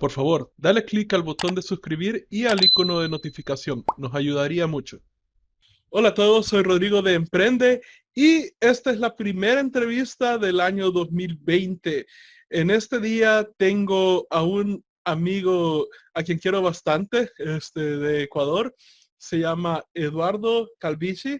Por favor, dale clic al botón de suscribir y al icono de notificación. Nos ayudaría mucho. Hola a todos, soy Rodrigo de Emprende y esta es la primera entrevista del año 2020. En este día tengo a un amigo a quien quiero bastante, de Ecuador. Se llama Eduardo Calvici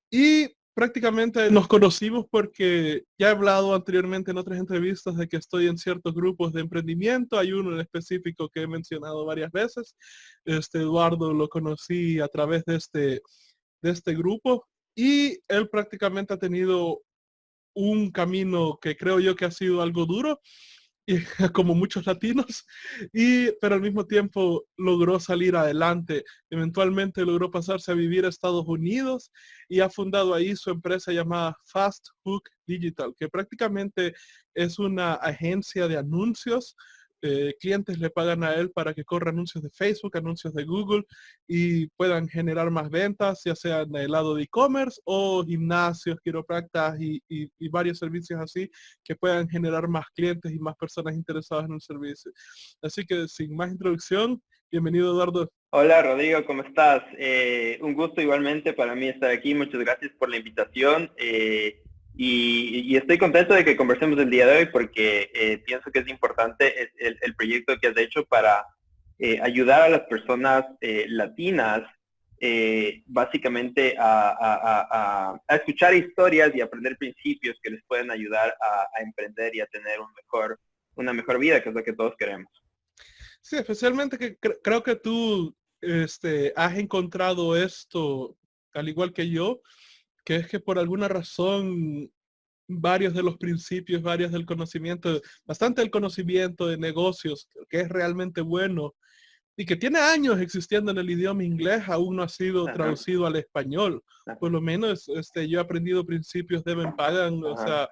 y prácticamente nos conocimos porque ya he hablado anteriormente en otras entrevistas de que estoy en ciertos grupos de emprendimiento. Hay uno en específico que he mencionado varias veces. Eduardo lo conocí a través de este grupo y él prácticamente ha tenido un camino que creo yo que ha sido algo duro, y, como muchos latinos, pero al mismo tiempo logró salir adelante. Eventualmente logró pasarse a vivir a Estados Unidos y ha fundado ahí su empresa llamada Fast Hook Digital, que prácticamente es una agencia de anuncios. Clientes le pagan a él para que corra anuncios de Facebook, anuncios de Google y puedan generar más ventas, ya sea en el lado de e-commerce o gimnasios, quiroprácticas y varios servicios así que puedan generar más clientes y más personas interesadas en el servicio. Así que sin más introducción, bienvenido Eduardo. Hola Rodrigo, ¿cómo estás? Un gusto igualmente para mí estar aquí. Muchas gracias por la invitación y estoy contento de que conversemos el día de hoy porque pienso que es importante el proyecto que has hecho para ayudar a las personas latinas básicamente a escuchar historias y aprender principios que les pueden ayudar a emprender y a tener una mejor vida, que es lo que todos queremos. Sí, especialmente que creo que tú has encontrado esto, al igual que yo, que es que por alguna razón varios de los principios, varios del conocimiento, bastante del conocimiento de negocios, que es realmente bueno y que tiene años existiendo en el idioma inglés, aún no ha sido Ajá, traducido al español. Por ajá, lo menos yo he aprendido principios deben pagan, o ajá. sea,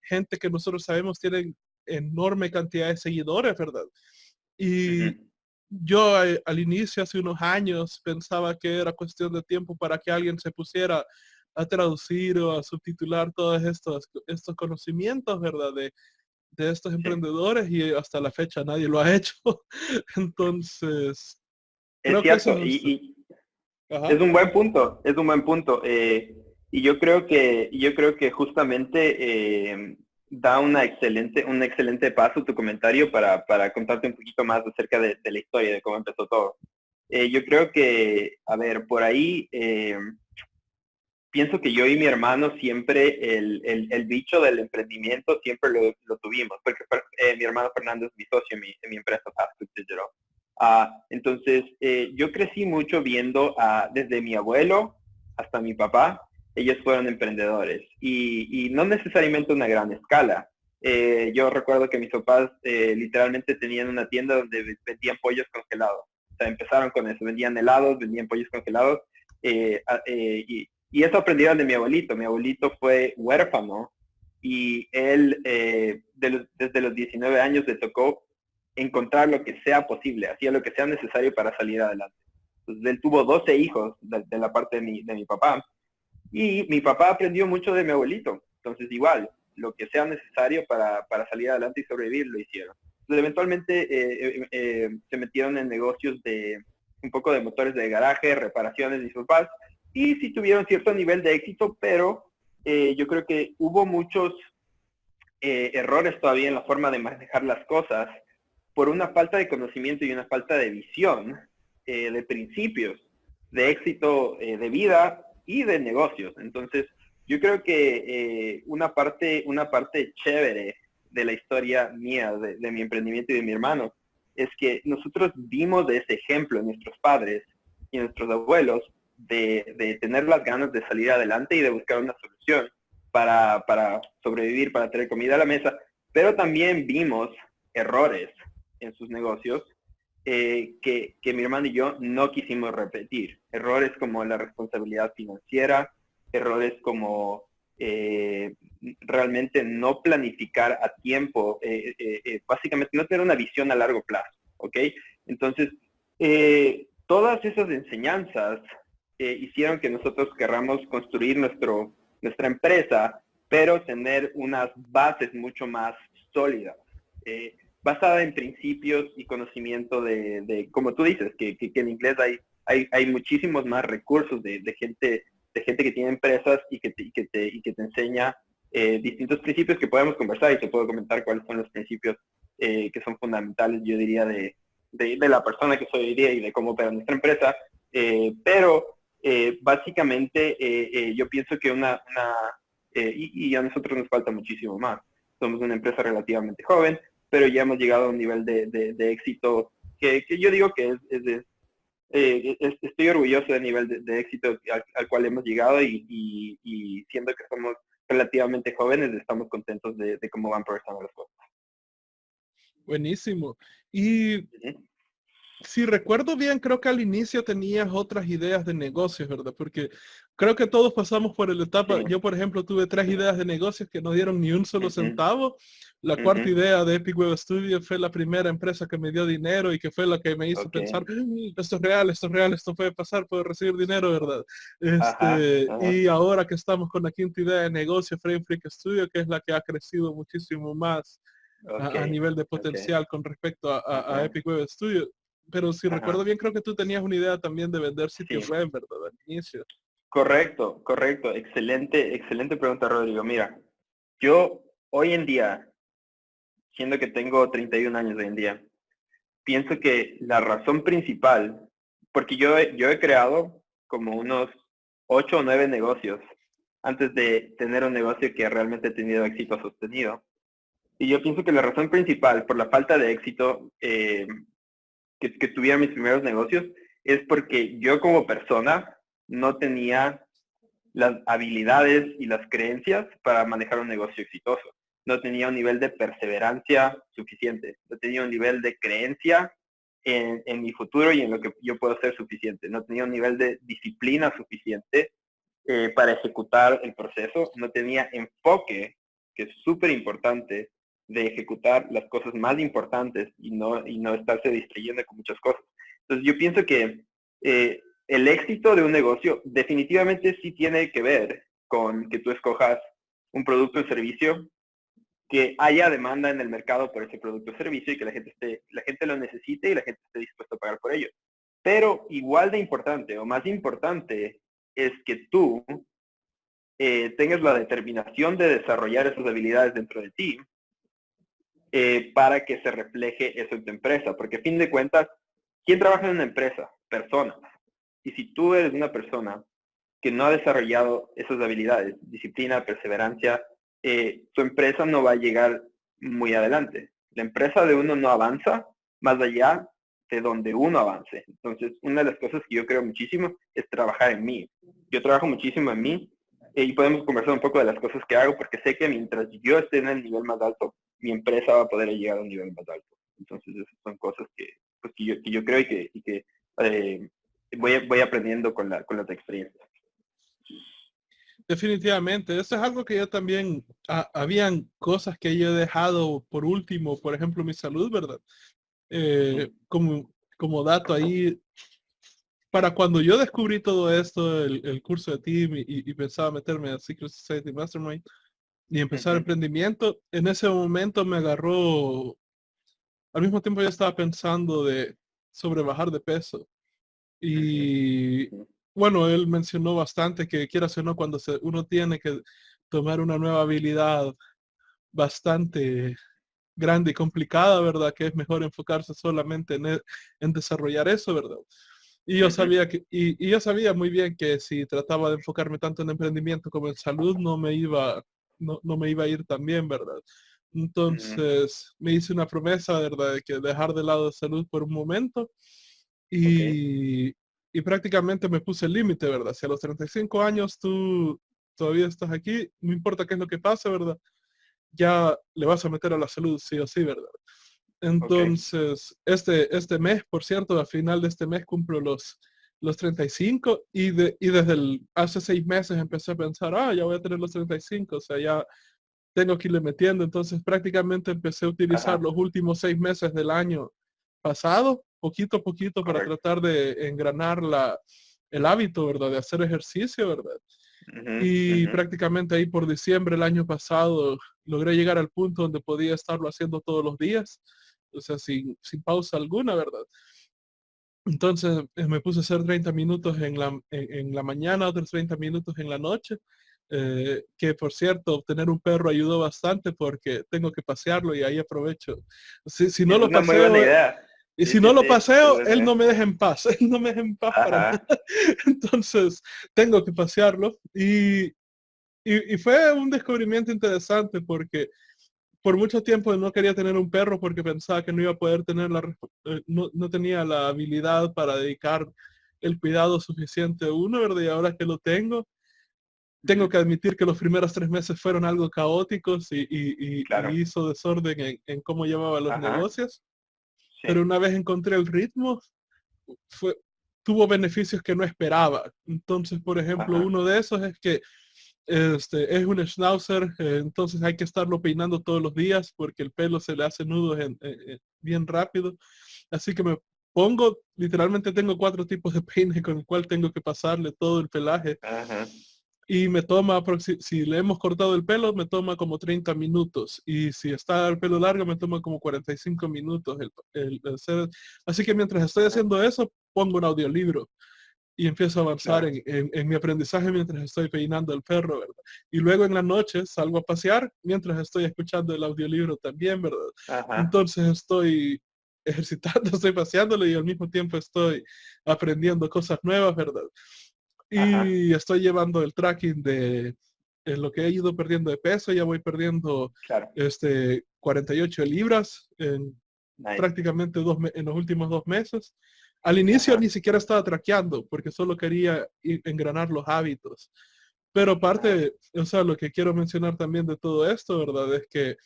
gente que nosotros sabemos tienen enorme cantidad de seguidores, ¿verdad? Y Ujú. yo al inicio, hace unos años, pensaba que era cuestión de tiempo para que alguien se pusiera a traducir o a subtitular todos estos conocimientos, ¿verdad? De estos Sí. emprendedores y hasta la fecha nadie lo ha hecho. Entonces, Es creo que eso cierto, es... y Ajá. es un buen punto, es un buen punto. Y yo creo que justamente da un excelente paso tu comentario para contarte un poquito más acerca de la historia, de cómo empezó todo. Yo creo que, a ver, por ahí pienso que yo y mi hermano siempre el bicho del emprendimiento siempre lo tuvimos, porque mi hermano Fernando es mi socio en mi empresa Fast Food Digital. Entonces, yo crecí mucho viendo desde mi abuelo hasta mi papá, ellos fueron emprendedores y no necesariamente a una gran escala. Yo recuerdo que mis papás literalmente tenían una tienda donde vendían pollos congelados. O sea, empezaron con eso, vendían helados, vendían pollos congelados y eso aprendieron de mi abuelito. Mi abuelito fue huérfano y él desde los 19 años le tocó encontrar lo que sea posible, hacía lo que sea necesario para salir adelante. Entonces, él tuvo 12 hijos de la parte de mi papá y mi papá aprendió mucho de mi abuelito. Entonces, igual, lo que sea necesario para salir adelante y sobrevivir, lo hicieron. Entonces, eventualmente se metieron en negocios de un poco de motores de garaje, reparaciones y sus papás, y sí tuvieron cierto nivel de éxito, pero yo creo que hubo muchos errores todavía en la forma de manejar las cosas por una falta de conocimiento y una falta de visión, de principios, de éxito de vida y de negocios. Entonces, yo creo que una parte chévere de la historia mía, de mi emprendimiento y de mi hermano, es que nosotros vimos de ese ejemplo en nuestros padres y nuestros abuelos de tener las ganas de salir adelante y de buscar una solución para sobrevivir, para tener comida a la mesa, pero también vimos errores en sus negocios que mi hermano y yo no quisimos repetir. Errores como la responsabilidad financiera, errores como realmente no planificar a tiempo, básicamente no tener una visión a largo plazo, ¿ok? Entonces, todas esas enseñanzas hicieron que nosotros querramos construir nuestra empresa, pero tener unas bases mucho más sólidas. basada en principios y conocimiento como tú dices, que en inglés hay muchísimos más recursos de gente que tiene empresas y que te enseña distintos principios que podemos conversar, y te puedo comentar cuáles son los principios que son fundamentales, yo diría, de la persona que soy hoy día y de cómo opera nuestra empresa. Pero básicamente yo pienso que y a nosotros nos falta muchísimo más. Somos una empresa relativamente joven, pero ya hemos llegado a un nivel de éxito que yo digo que estoy orgulloso del nivel de éxito al cual hemos llegado, y siendo que somos relativamente jóvenes, estamos contentos de cómo van progresando las cosas. Buenísimo. Y si recuerdo bien, creo que al inicio tenías otras ideas de negocios, ¿verdad? Porque creo que todos pasamos por la etapa. Sí. Yo, por ejemplo, tuve 3 ideas de negocios que no dieron ni un solo centavo. La Ujú. cuarta idea de Epic Web Studio fue la primera empresa que me dio dinero y que fue la que me hizo Ok. pensar, esto es real, esto puede pasar, puedo recibir dinero, ¿verdad? Ajá, ajá. Y ahora que estamos con la quinta idea de negocio, Frame Freak Studio, que es la que ha crecido muchísimo más Ok, a nivel de ok. potencial con respecto a Ajá, Epic Web Studio. Pero si ajá. recuerdo bien, creo que tú tenías una idea también de vender sitios Sí, web, ¿verdad? Al inicio. correcto, correcto. Excelente pregunta, Rodrigo. Mira, yo hoy en día, siendo que tengo 31 años hoy en día, pienso que la razón principal, porque yo he creado como unos 8 o 9 negocios antes de tener un negocio que realmente ha tenido éxito sostenido. Y yo pienso que la razón principal por la falta de éxito que tuviera mis primeros negocios es porque yo como persona no tenía las habilidades y las creencias para manejar un negocio exitoso. No tenía un nivel de perseverancia suficiente. No tenía un nivel de creencia en mi futuro y en lo que yo puedo hacer suficiente. No tenía un nivel de disciplina suficiente para ejecutar el proceso. No tenía enfoque, que es súper importante, de ejecutar las cosas más importantes y no estarse distrayendo con muchas cosas. Entonces yo pienso que el éxito de un negocio definitivamente sí tiene que ver con que tú escojas un producto o servicio, que haya demanda en el mercado por ese producto o servicio y que la gente lo necesite y la gente esté dispuesta a pagar por ello. Pero igual de importante o más importante es que tú tengas la determinación de desarrollar esas habilidades dentro de ti para que se refleje eso en tu empresa. Porque a fin de cuentas, ¿quién trabaja en una empresa? Personas. Y si tú eres una persona que no ha desarrollado esas habilidades, disciplina, perseverancia, tu empresa no va a llegar muy adelante. La empresa de uno no avanza más allá de donde uno avance. Entonces, una de las cosas que yo creo muchísimo es trabajar en mí. Yo trabajo muchísimo en mí y podemos conversar un poco de las cosas que hago, porque sé que mientras yo esté en el nivel más alto, mi empresa va a poder llegar a un nivel más alto. Entonces, esas son cosas pues, que yo creo y que voy aprendiendo con las experiencias. Definitivamente, eso es algo que yo también, habían cosas que yo he dejado por último, por ejemplo, mi salud, ¿verdad? Como dato ahí, para cuando yo descubrí todo esto, el curso de team y pensaba meterme a Secret Society Mastermind y empezar Ujú, emprendimiento, en ese momento me agarró, al mismo tiempo yo estaba pensando sobre bajar de peso. ujú, Y ujú. bueno, él mencionó bastante que quieras o no, cuando uno tiene que tomar una nueva habilidad bastante grande y complicada, ¿verdad? Que es mejor enfocarse solamente en desarrollar eso, ¿verdad? Ujú. Y yo sabía muy bien que si trataba de enfocarme tanto en emprendimiento como en salud, no me iba a ir tan bien, ¿verdad? Ujú. Entonces me hice una promesa, ¿verdad? De que dejar de lado salud por un momento Ok. y, y prácticamente me puse el límite, ¿verdad? Si a los 35 años tú todavía estás aquí, no importa qué es lo que pase, ¿verdad? Ya le vas a meter a la salud sí o sí, ¿verdad? Ok. Entonces, este mes, por cierto, a final de este mes cumplo los 35 y desde hace 6 meses empecé a pensar, ya voy a tener los 35, o sea, ya tengo que irle metiendo. Entonces, prácticamente empecé a utilizar Ajá. los últimos 6 meses del año pasado, poquito a poquito, para Correcto. tratar de engranar el hábito, ¿verdad? De hacer ejercicio, ¿verdad? Ujú, Y ujú. prácticamente ahí por diciembre del año pasado logré llegar al punto donde podía estarlo haciendo todos los días. o sea, sin pausa alguna, ¿verdad? Entonces me puse a hacer 30 minutos en la mañana, otros 30 minutos en la noche, que por cierto, tener un perro ayudó bastante porque tengo que pasearlo y ahí aprovecho. Si no Es lo una muy buena paseo, idea. y Sí, si sí, no lo sí. Es paseo, buena él no idea. me deja en paz, él no me deja en paz para nada. Ajá. Entonces, tengo que pasearlo y fue un descubrimiento interesante porque por mucho tiempo no quería tener un perro porque pensaba que no iba a poder tener no tenía la habilidad para dedicar el cuidado suficiente a uno, ¿verdad? Y ahora que lo tengo Ujú. que admitir que los primeros 3 meses fueron algo caóticos Claro. y hizo desorden en cómo llevaba los Ajá. negocios, pero Sí. una vez encontré el ritmo, fue, tuvo beneficios que no esperaba. Entonces, por ejemplo, Ajá. uno de esos es que es un schnauzer, entonces hay que estarlo peinando todos los días porque el pelo se le hace nudos bien rápido. Así que me pongo, literalmente tengo 4 tipos de peine con el cual tengo que pasarle todo el pelaje. Ajá. Y me toma, si le hemos cortado el pelo, me toma como 30 minutos. Y si está el pelo largo, me toma como 45 minutos el hacer. Así que mientras estoy Ajá. haciendo eso, pongo un audiolibro y empiezo a avanzar Claro. en mi aprendizaje mientras estoy peinando al perro, ¿verdad? Y luego en la noche salgo a pasear mientras estoy escuchando el audiolibro también, ¿verdad? Ajá. Entonces estoy ejercitando, estoy paseándolo y al mismo tiempo estoy aprendiendo cosas nuevas, ¿verdad? Ajá. Y estoy llevando el tracking de lo que he ido perdiendo de peso, ya voy perdiendo Claro. 48 libras en Nice. prácticamente en los últimos 2 meses. Al inicio Ajá. ni siquiera estaba traqueando porque solo quería engranar los hábitos. Pero Ajá. aparte, o sea, lo que quiero mencionar también de todo esto, ¿verdad? Es que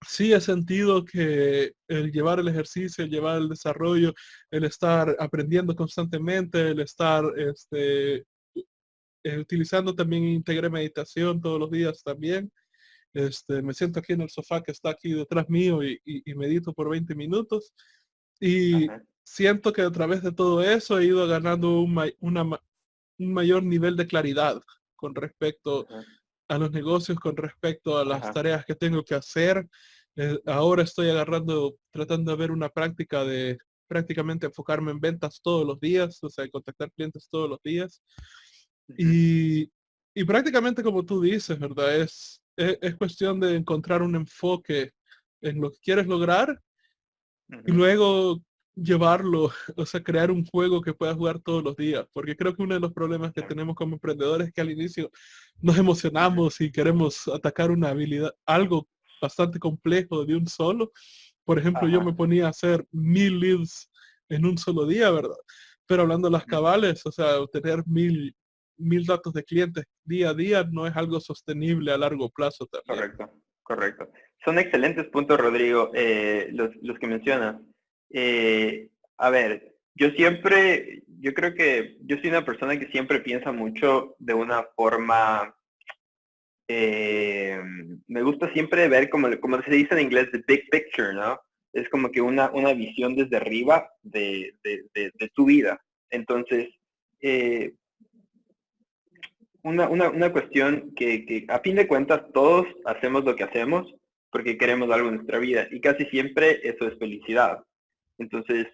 sí he sentido que el llevar el ejercicio, el llevar el desarrollo, el estar aprendiendo constantemente, el estar utilizando también integré meditación todos los días también. Me siento aquí en el sofá que está aquí detrás mío y medito por 20 minutos y Ajá. siento que a través de todo eso he ido ganando un mayor nivel de claridad con respecto Ajá. a los negocios, con respecto a las Ajá. tareas que tengo que hacer. Ahora estoy tratando de ver una práctica de prácticamente enfocarme en ventas todos los días, o sea, contactar clientes todos los días. Ujú. Y, y prácticamente como tú dices, ¿verdad? Es cuestión de encontrar un enfoque en lo que quieres lograr y Ujú. luego llevarlo, o sea, crear un juego que puedas jugar todos los días, porque creo que uno de los problemas que Claro. tenemos como emprendedores es que al inicio nos Ujú. emocionamos y queremos atacar una habilidad, algo bastante complejo de un solo. Por ejemplo, yo Ajá. me ponía a hacer 1000 leads en un solo día, ¿verdad? Pero hablando de las Ujú. cabales, o sea, obtener mil datos de clientes día a día no es algo sostenible a largo plazo también. Correcto, correcto. Son excelentes puntos, Rodrigo, los que mencionas. A ver, yo creo que yo soy una persona que siempre piensa mucho de una forma, eh, me gusta siempre ver, como se dice en inglés, the big picture, ¿no? Es como que una visión desde arriba de tu vida. Entonces, eh, una cuestión que a fin de cuentas todos hacemos lo que hacemos porque queremos algo en nuestra vida y casi siempre eso es felicidad. Entonces,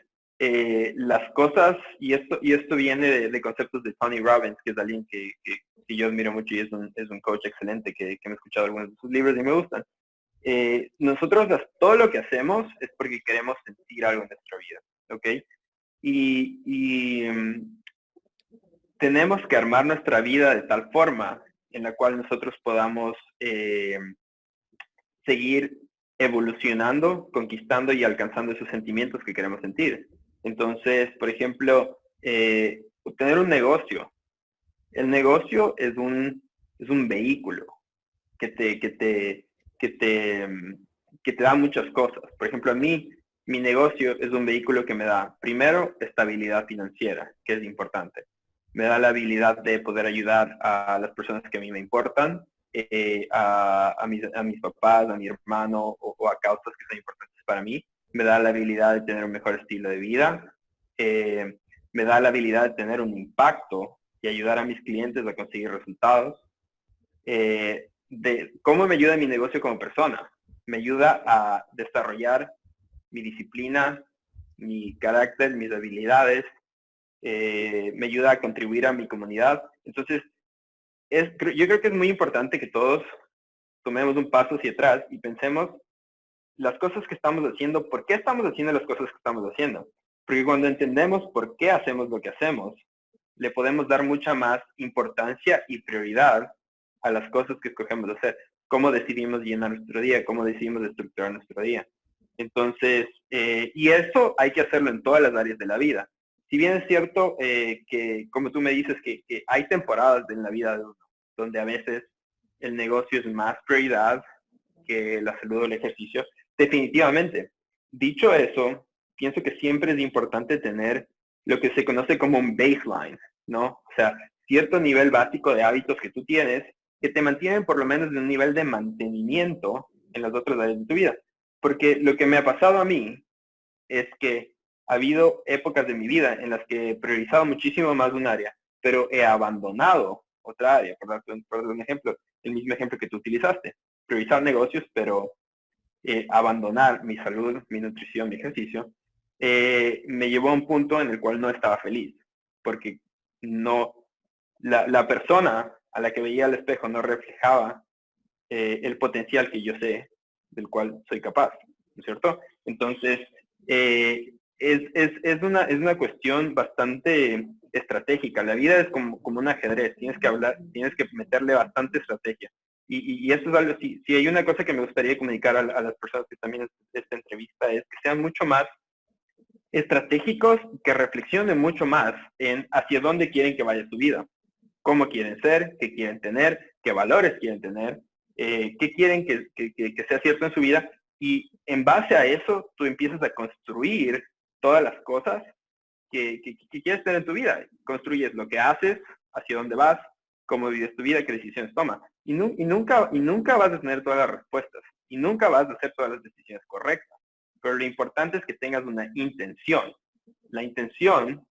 las cosas, y esto viene de conceptos de Tony Robbins, que es alguien que yo admiro mucho y es un coach excelente que me he escuchado algunos de sus libros y me gustan. Nosotros todo lo que hacemos es porque queremos sentir algo en nuestra vida, ¿ok? Y tenemos que armar nuestra vida de tal forma en la cual nosotros podamos seguir evolucionando, conquistando y alcanzando esos sentimientos que queremos sentir. Entonces, por ejemplo, tener un negocio. El negocio es un vehículo que te, que te, que te, que te da muchas cosas. Por ejemplo, a mí, mi negocio es un vehículo que me da, primero, estabilidad financiera, que es importante. Me da la habilidad de poder ayudar a las personas que a mí me importan, a mis papás, a mi hermano o a causas que son importantes para mí. Me da la habilidad de tener un mejor estilo de vida. Eh, Me da la habilidad de tener un impacto y ayudar a mis clientes a conseguir resultados. De cómo me ayuda mi negocio como persona. Me ayuda a desarrollar mi disciplina, mi carácter, mis habilidades, me ayuda a contribuir a mi comunidad. Entonces, yo creo que es muy importante que todos tomemos un paso hacia atrás y pensemos las cosas que estamos haciendo, por qué estamos haciendo las cosas que estamos haciendo. Porque cuando entendemos por qué hacemos lo que hacemos, le podemos dar mucha más importancia y prioridad a las cosas que escogemos hacer. Cómo decidimos llenar nuestro día, cómo decidimos estructurar nuestro día. Entonces, y eso hay que hacerlo en todas las áreas de la vida. Si bien es cierto que, como tú me dices, que hay temporadas en la vida de uno, donde a veces el negocio es más prioridad que la salud o el ejercicio, definitivamente. Dicho eso, pienso que siempre es importante tener lo que se conoce como un baseline, ¿no? O sea, cierto nivel básico de hábitos que tú tienes que te mantienen por lo menos en un nivel de mantenimiento en las otras áreas de tu vida. Porque lo que me ha pasado a mí es que ha habido épocas de mi vida en las que he priorizado muchísimo más un área, pero he abandonado otra área. Por dar un ejemplo, el mismo ejemplo que tú utilizaste. Priorizar negocios, pero abandonar mi salud, mi nutrición, mi ejercicio, me llevó a un punto en el cual no estaba feliz, porque no, la persona a la que veía al espejo no reflejaba el potencial que yo sé, del cual soy capaz, ¿no es cierto? Entonces, es una cuestión bastante estratégica. La vida es como un ajedrez, tienes que meterle bastante estrategia. Y eso es algo, si hay una cosa que me gustaría comunicar a las personas que también esta entrevista, es que sean mucho más estratégicos, que reflexionen mucho más en hacia dónde quieren que vaya su vida, cómo quieren ser, qué quieren tener, qué valores quieren tener, qué quieren que sea cierto en su vida, y en base a eso tú empiezas a construir todas las cosas que quieres tener en tu vida. Construyes lo que haces, hacia dónde vas, cómo vives tu vida, qué decisiones tomas. Y nunca vas a tener todas las respuestas, y nunca vas a hacer todas las decisiones correctas. Pero lo importante es que tengas una intención. La intención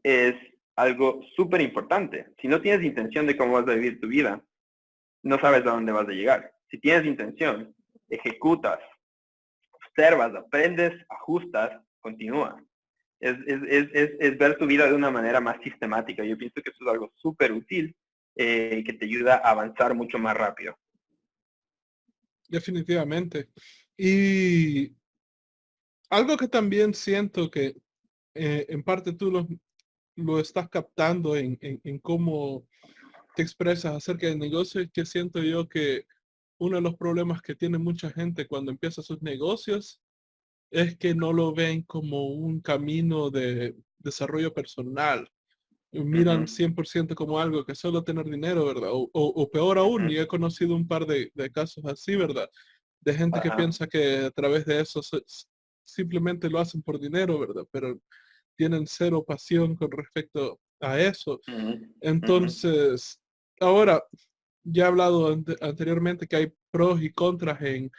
es algo súper importante. Si no tienes intención de cómo vas a vivir tu vida, no sabes a dónde vas a llegar. Si tienes intención, ejecutas, observas, aprendes, ajustas, continúas. Es ver tu vida de una manera más sistemática. Yo pienso que eso es algo súper útil que te ayuda a avanzar mucho más rápido. Definitivamente. Y algo que también siento que en parte tú lo estás captando en cómo te expresas acerca del negocio, es que siento yo que uno de los problemas que tiene mucha gente cuando empieza sus negocios es que no lo ven como un camino de desarrollo personal. Miran 100% como algo que solo tener dinero, ¿verdad? O peor aún, y he conocido un par de casos así, ¿verdad? De gente que piensa que a través de eso simplemente lo hacen por dinero, ¿verdad? Pero tienen cero pasión con respecto a eso. Entonces, ahora, ya he hablado anteriormente que hay pros y contras en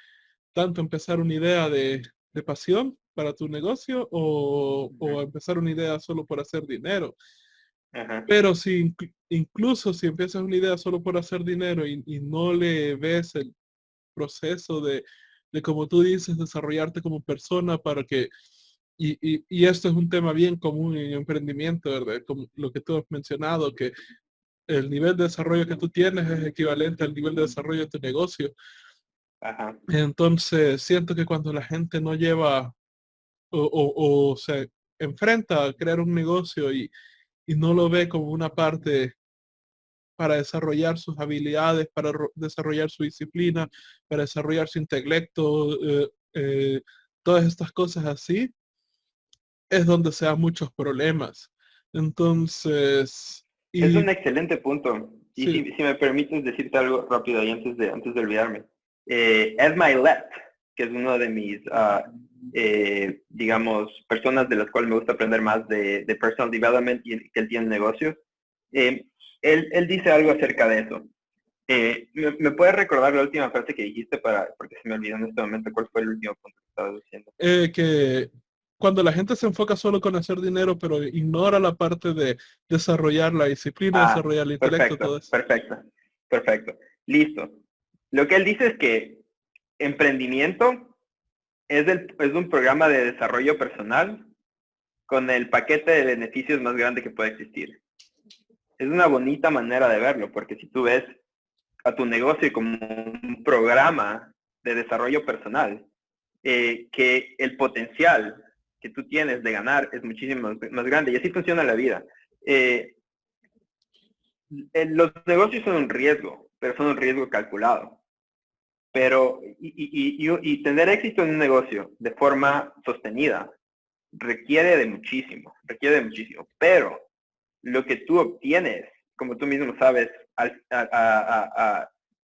tanto empezar una idea de pasión para tu negocio o empezar una idea solo por hacer dinero. Pero si incluso si empiezas una idea solo por hacer dinero y no le ves el proceso de como tú dices, desarrollarte como persona para que, y esto es un tema bien común en emprendimiento, ¿verdad? Como lo que tú has mencionado, que el nivel de desarrollo que tú tienes es equivalente al nivel de desarrollo de tu negocio. Entonces, siento que cuando la gente no lleva o se enfrenta a crear un negocio y no lo ve como una parte para desarrollar sus habilidades, para desarrollar su disciplina, para desarrollar su intelecto, todas estas cosas así, es donde se dan muchos problemas. Entonces, Es y un excelente punto. Y sí, si me permites decirte algo rápido ahí antes de olvidarme. Ed Milet, que es uno de mis, digamos, personas de las cuales me gusta aprender más de personal development y que él tiene negocios, él dice algo acerca de eso. ¿Me puedes recordar la última frase que dijiste porque se me olvidó en este momento cuál fue el último punto que estabas diciendo? que cuando la gente se enfoca solo con hacer dinero, pero ignora la parte de desarrollar la disciplina, desarrollar el intelecto, todo eso. Perfecto. Listo. Lo que él dice es que emprendimiento es un programa de desarrollo personal con el paquete de beneficios más grande que puede existir. Es una bonita manera de verlo, porque si tú ves a tu negocio como un programa de desarrollo personal, que el potencial que tú tienes de ganar es muchísimo más grande, y así funciona la vida. Los negocios son un riesgo, pero son un riesgo calculado. Pero, y tener éxito en un negocio de forma sostenida requiere de muchísimo, pero lo que tú obtienes, como tú mismo sabes,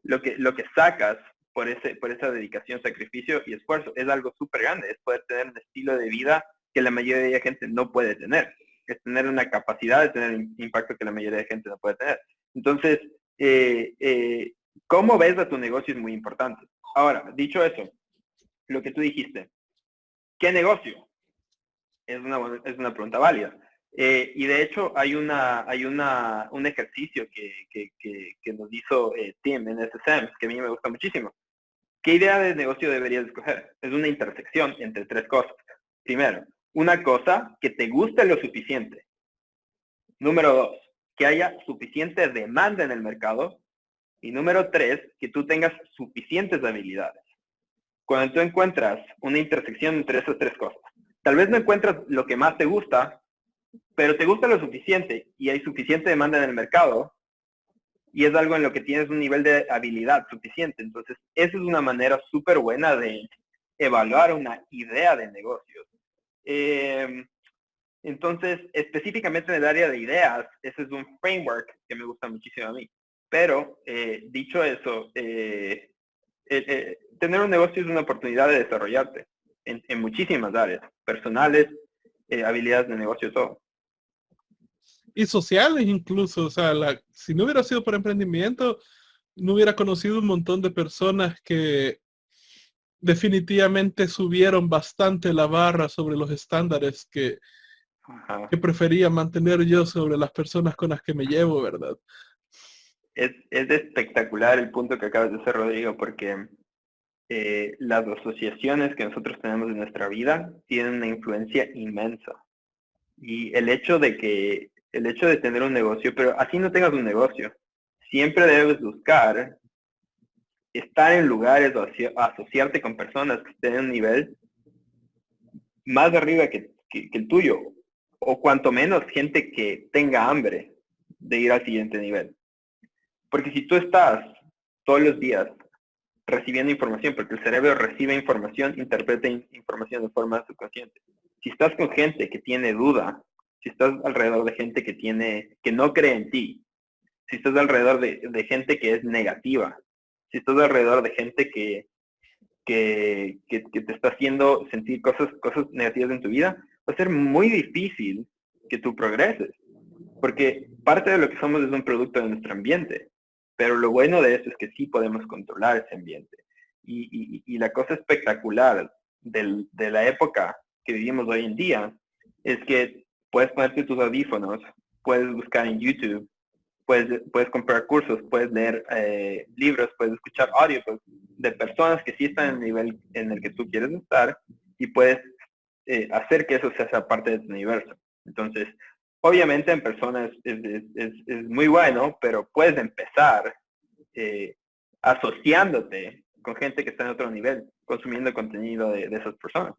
lo que sacas por esa dedicación, sacrificio y esfuerzo es algo súper grande, es poder tener un estilo de vida que la mayoría de la gente no puede tener, es tener una capacidad de tener un impacto que la mayoría de la gente no puede tener. Entonces, cómo ves a tu negocio es muy importante. Ahora, dicho eso, lo que tú dijiste, ¿qué negocio? Es una pregunta válida. Y de hecho hay un ejercicio que nos hizo Tim en SSM, que a mí me gusta muchísimo. ¿Qué idea de negocio deberías escoger? Es una intersección entre tres cosas. Primero, una cosa que te guste lo suficiente. Número dos, que haya suficiente demanda en el mercado. Y número tres, que tú tengas suficientes habilidades. Cuando tú encuentras una intersección entre esas tres cosas, tal vez no encuentras lo que más te gusta, pero te gusta lo suficiente y hay suficiente demanda en el mercado y es algo en lo que tienes un nivel de habilidad suficiente. Entonces, esa es una manera súper buena de evaluar una idea de negocios. Entonces, específicamente en el área de ideas, ese es un framework que me gusta muchísimo a mí. Pero, dicho eso, tener un negocio es una oportunidad de desarrollarte en muchísimas áreas, personales, habilidades de negocio, todo. Y sociales incluso, o sea, si no hubiera sido por emprendimiento, no hubiera conocido un montón de personas que definitivamente subieron bastante la barra sobre los estándares que prefería mantener yo sobre las personas con las que me llevo, ¿verdad? Es espectacular el punto que acabas de hacer, Rodrigo, porque las asociaciones que nosotros tenemos en nuestra vida tienen una influencia inmensa. Y el hecho de tener un negocio, pero así no tengas un negocio, siempre debes buscar estar en lugares o asociarte con personas que estén en un nivel más arriba que el tuyo, o cuanto menos gente que tenga hambre de ir al siguiente nivel. Porque si tú estás todos los días recibiendo información, porque el cerebro recibe información, interpreta información de forma subconsciente. Si estás con gente que tiene duda, si estás alrededor de gente que no cree en ti, si estás alrededor de gente que es negativa, si estás alrededor de gente que te está haciendo sentir cosas negativas en tu vida, va a ser muy difícil que tú progreses. Porque parte de lo que somos es un producto de nuestro ambiente. Pero lo bueno de eso es que sí podemos controlar ese ambiente. Y la cosa espectacular de la época que vivimos hoy en día es que puedes ponerte tus audífonos, puedes buscar en YouTube, puedes comprar cursos, puedes leer libros, puedes escuchar audios de personas que sí están en el nivel en el que tú quieres estar y puedes hacer que eso sea parte de tu universo. Entonces, obviamente en personas es muy bueno, pero puedes empezar asociándote con gente que está en otro nivel, consumiendo contenido de esas personas.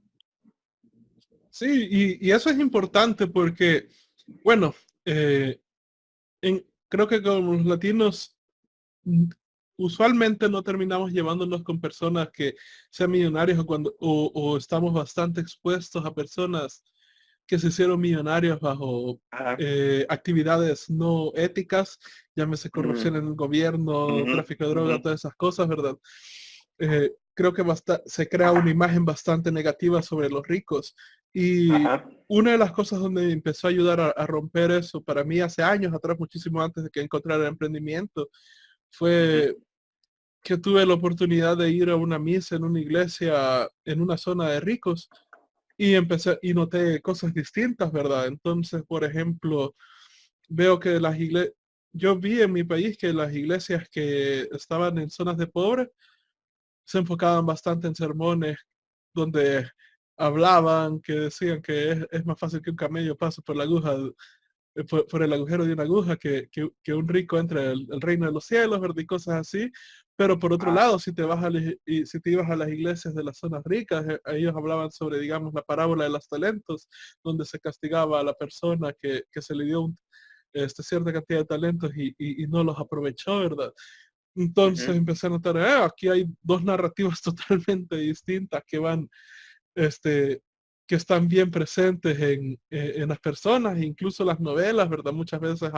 Sí, y eso es importante porque, bueno, creo que como los latinos usualmente no terminamos llevándonos con personas que sean millonarios o estamos bastante expuestos a personas que se hicieron millonarios bajo actividades no éticas, llámese corrupción en el gobierno, tráfico de drogas, todas esas cosas, ¿verdad? Creo que se crea una imagen bastante negativa sobre los ricos. Y una de las cosas donde empezó a ayudar a romper eso, para mí hace años atrás, muchísimo antes de que encontrara el emprendimiento, fue que tuve la oportunidad de ir a una misa en una iglesia en una zona de ricos y noté cosas distintas, ¿verdad? Entonces, por ejemplo, veo que yo vi en mi país que las iglesias que estaban en zonas de pobres se enfocaban bastante en sermones donde hablaban, que decían que es más fácil que un camello pase por la aguja, por el agujero de una aguja, que un rico entre el reino de los cielos, ¿verdad? Y cosas así. Pero por otro Ah, lado, si te ibas a las iglesias de las zonas ricas, ellos hablaban sobre, digamos, la parábola de los talentos, donde se castigaba a la persona que se le dio cierta cantidad de talentos y no los aprovechó, ¿verdad? Entonces ujú, empecé a notar, aquí hay dos narrativas totalmente distintas que van, este, que están bien presentes en las personas, incluso las novelas, ¿verdad? Muchas veces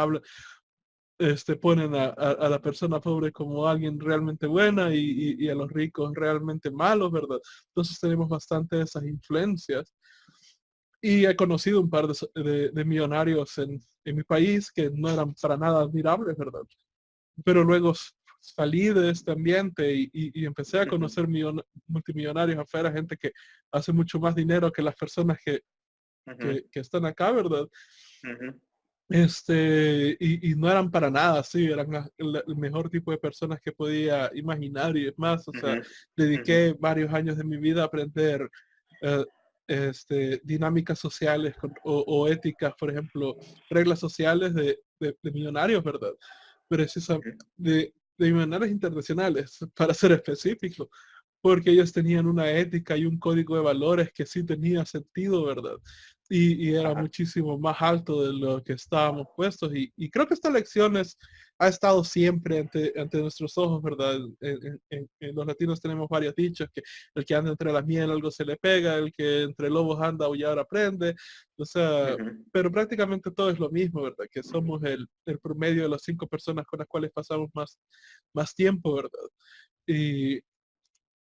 ponen a la persona pobre como alguien realmente buena y a los ricos realmente malos, ¿verdad? Entonces tenemos bastante de esas influencias. Y he conocido un par de millonarios en mi país que no eran para nada admirables, ¿verdad? Pero luego salí de este ambiente y empecé a ujú, conocer multimillonarios afuera, gente que hace mucho más dinero que las personas ujú, que están acá, ¿verdad? ujú, Y no eran para nada así, eran el mejor tipo de personas que podía imaginar y es más, o sea, ujú, ujú, dediqué varios años de mi vida a aprender eh, dinámicas sociales o éticas, por ejemplo, reglas sociales de millonarios, ¿verdad? Precisamente ujú, de millonarios internacionales, para ser específico, porque ellos tenían una ética y un código de valores que sí tenía sentido, ¿verdad? Y era ajá, muchísimo más alto de lo que estábamos puestos. Y creo que esta lección ha estado siempre ante nuestros ojos, ¿verdad? En los latinos tenemos varios dichos, que el que anda entre las miel algo se le pega, el que entre lobos anda a aullar aprende, o sea, ujú, pero prácticamente todo es lo mismo, ¿verdad? Que somos el promedio de las 5 personas con las cuales pasamos más tiempo, ¿verdad? Y,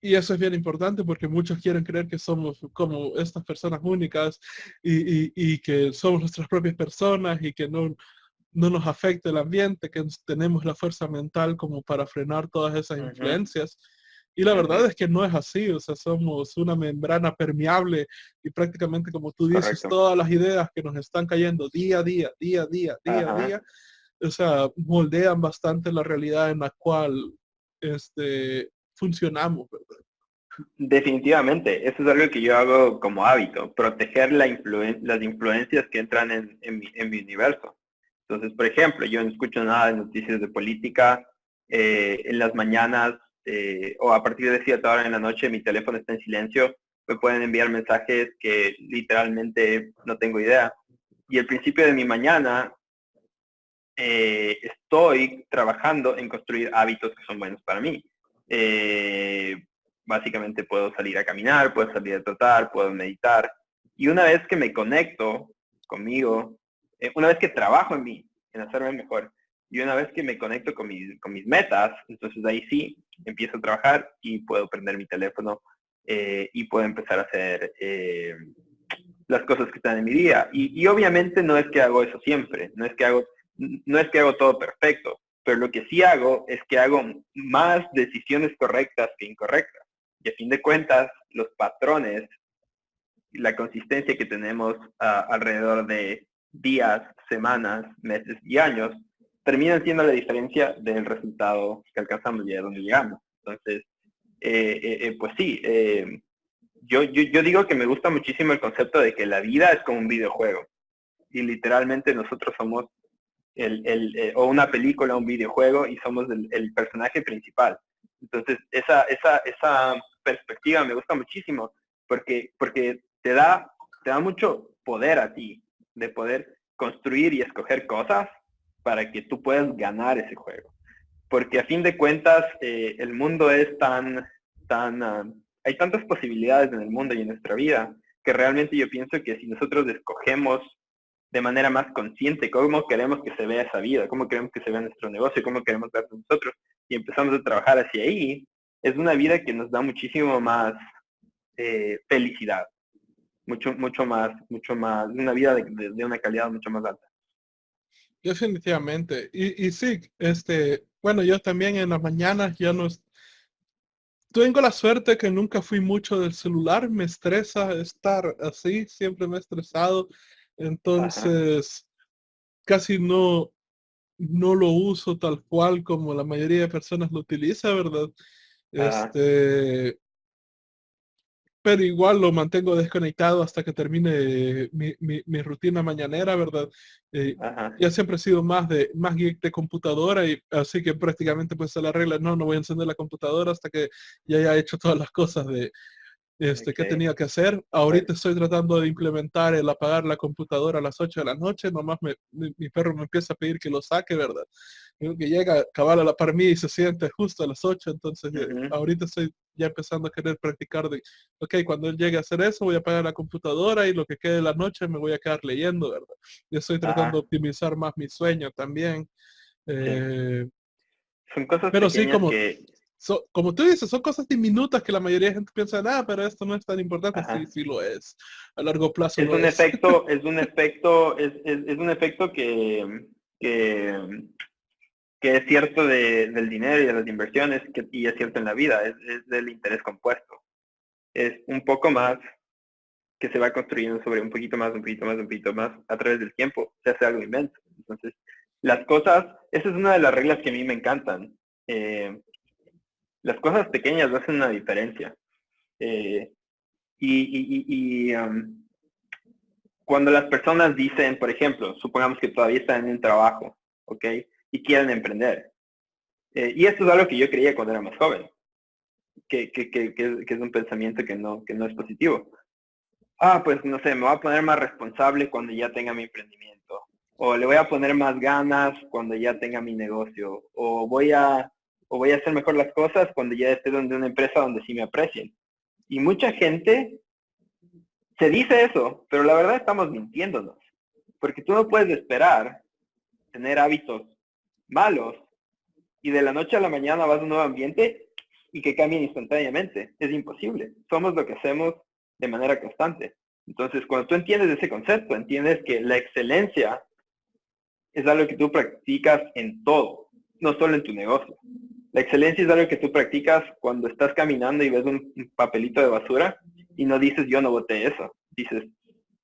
y eso es bien importante porque muchos quieren creer que somos como estas personas únicas y que somos nuestras propias personas y que no nos afecta el ambiente, que tenemos la fuerza mental como para frenar todas esas ujú, influencias. Y la verdad ujú. es que no es así, o sea, somos una membrana permeable y prácticamente como tú dices, Correcto. todas las ideas que nos están cayendo día a día, día a día, día a Ajá. día, o sea, moldean bastante la realidad en la cual funcionamos, ¿verdad? Definitivamente, eso es algo que yo hago como hábito, proteger las influencias que entran en mi universo. Entonces, por ejemplo, yo no escucho nada de noticias de política en las mañanas o a partir de cierta hora en la noche mi teléfono está en silencio, me pueden enviar mensajes que literalmente no tengo idea. Y el principio de mi mañana estoy trabajando en construir hábitos que son buenos para mí. Eh, Básicamente puedo salir a caminar, puedo salir a trotar, puedo meditar. Y una vez que me conecto conmigo, una vez que trabajo en mí, en hacerme mejor, y una vez que me conecto con mis metas, entonces ahí sí empiezo a trabajar y puedo prender mi teléfono y puedo empezar a hacer las cosas que están en mi día. Y obviamente no es que hago eso siempre, no es que hago todo perfecto, pero lo que sí hago es que hago más decisiones correctas que incorrectas. Y a fin de cuentas, los patrones, la consistencia que tenemos alrededor de días, semanas, meses y años, terminan siendo la diferencia del resultado que alcanzamos y a donde llegamos. Entonces, pues sí, yo digo que me gusta muchísimo el concepto de que la vida es como un videojuego y literalmente nosotros somos o una película, un videojuego y somos el personaje principal. Entonces, esa perspectiva me gusta muchísimo porque te da mucho poder a ti de poder construir y escoger cosas para que tú puedas ganar ese juego. Porque a fin de cuentas, el mundo es hay tantas posibilidades en el mundo y en nuestra vida que realmente yo pienso que si nosotros escogemos de manera más consciente cómo queremos que se vea esa vida, cómo queremos que se vea nuestro negocio, cómo queremos ver nosotros y empezamos a trabajar hacia ahí, es una vida que nos da muchísimo más felicidad, mucho más, una vida de una calidad mucho más alta. Definitivamente. Y sí, bueno, yo también en las mañanas ya no, tengo la suerte que nunca fui mucho del celular, me estresa estar así, siempre me he estresado, Ajá, entonces casi no lo uso tal cual como la mayoría de personas lo utiliza, ¿verdad? ajá, Este, pero igual lo mantengo desconectado hasta que termine mi rutina mañanera, ¿verdad? Ajá, Ya siempre he sido más geek de computadora y así que prácticamente pues se la regla, no voy a encender la computadora hasta que ya haya hecho todas las cosas que ok. tenía que hacer. Ahorita estoy tratando de implementar el apagar la computadora a las 8 de la noche, nomás mi perro me empieza a pedir que lo saque, ¿verdad? Creo que llega cabal a la par mí y se siente justo a las 8, entonces Ujú, ahorita estoy ya empezando a querer practicar de, ok, cuando él llegue a hacer eso voy a apagar la computadora y lo que quede de la noche me voy a quedar leyendo, ¿verdad? Y estoy tratando de ajá, optimizar más mi sueño también. sí. Eh, Son cosas pero sí, pequeñas que, como tú dices, son cosas diminutas que la mayoría de gente piensa, pero esto no es tan importante. Sí, ajá. sí lo es. A largo plazo Es lo un es. efecto, es un efecto que, que es cierto del dinero y de las inversiones, y es cierto en la vida, es del interés compuesto. Es un poco más que se va construyendo sobre un poquito más, un poquito más, un poquito más a través del tiempo, se hace algo inmenso. Entonces, las cosas, esa es una de las reglas que a mí me encantan. Eh, las cosas pequeñas hacen una diferencia. Eh, y cuando las personas dicen, por ejemplo, supongamos que todavía están en un trabajo, ¿ok? Y quieren emprender. Y esto es algo que yo creía cuando era más joven, que es un pensamiento que no es positivo. Pues no sé, me voy a poner más responsable cuando ya tenga mi emprendimiento. O le voy a poner más ganas cuando ya tenga mi negocio. O voy a hacer mejor las cosas cuando ya esté donde una empresa donde sí me aprecien. Y mucha gente se dice eso, pero la verdad estamos mintiéndonos. Porque tú no puedes esperar tener hábitos malos y de la noche a la mañana vas a un nuevo ambiente y que cambien instantáneamente. Es imposible. Somos lo que hacemos de manera constante. Entonces, cuando tú entiendes ese concepto, entiendes que la excelencia es algo que tú practicas en todo, no solo en tu negocio. La excelencia es algo que tú practicas cuando estás caminando y ves un papelito de basura y no dices yo no boté eso. Dices,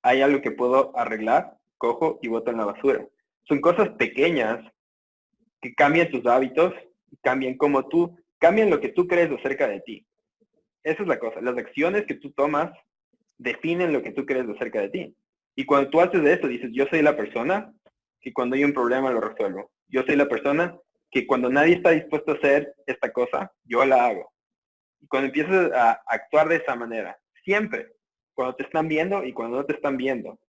hay algo que puedo arreglar, cojo y boto en la basura. Son cosas pequeñas que cambian tus hábitos, cambian lo que tú crees acerca de ti. Esa es la cosa. Las acciones que tú tomas definen lo que tú crees acerca de ti. Y cuando tú haces eso, dices, yo soy la persona que cuando hay un problema lo resuelvo. Yo soy la persona que cuando nadie está dispuesto a hacer esta cosa, yo la hago. Y cuando empiezas a actuar de esa manera, siempre, cuando te están viendo y cuando no te están viendo,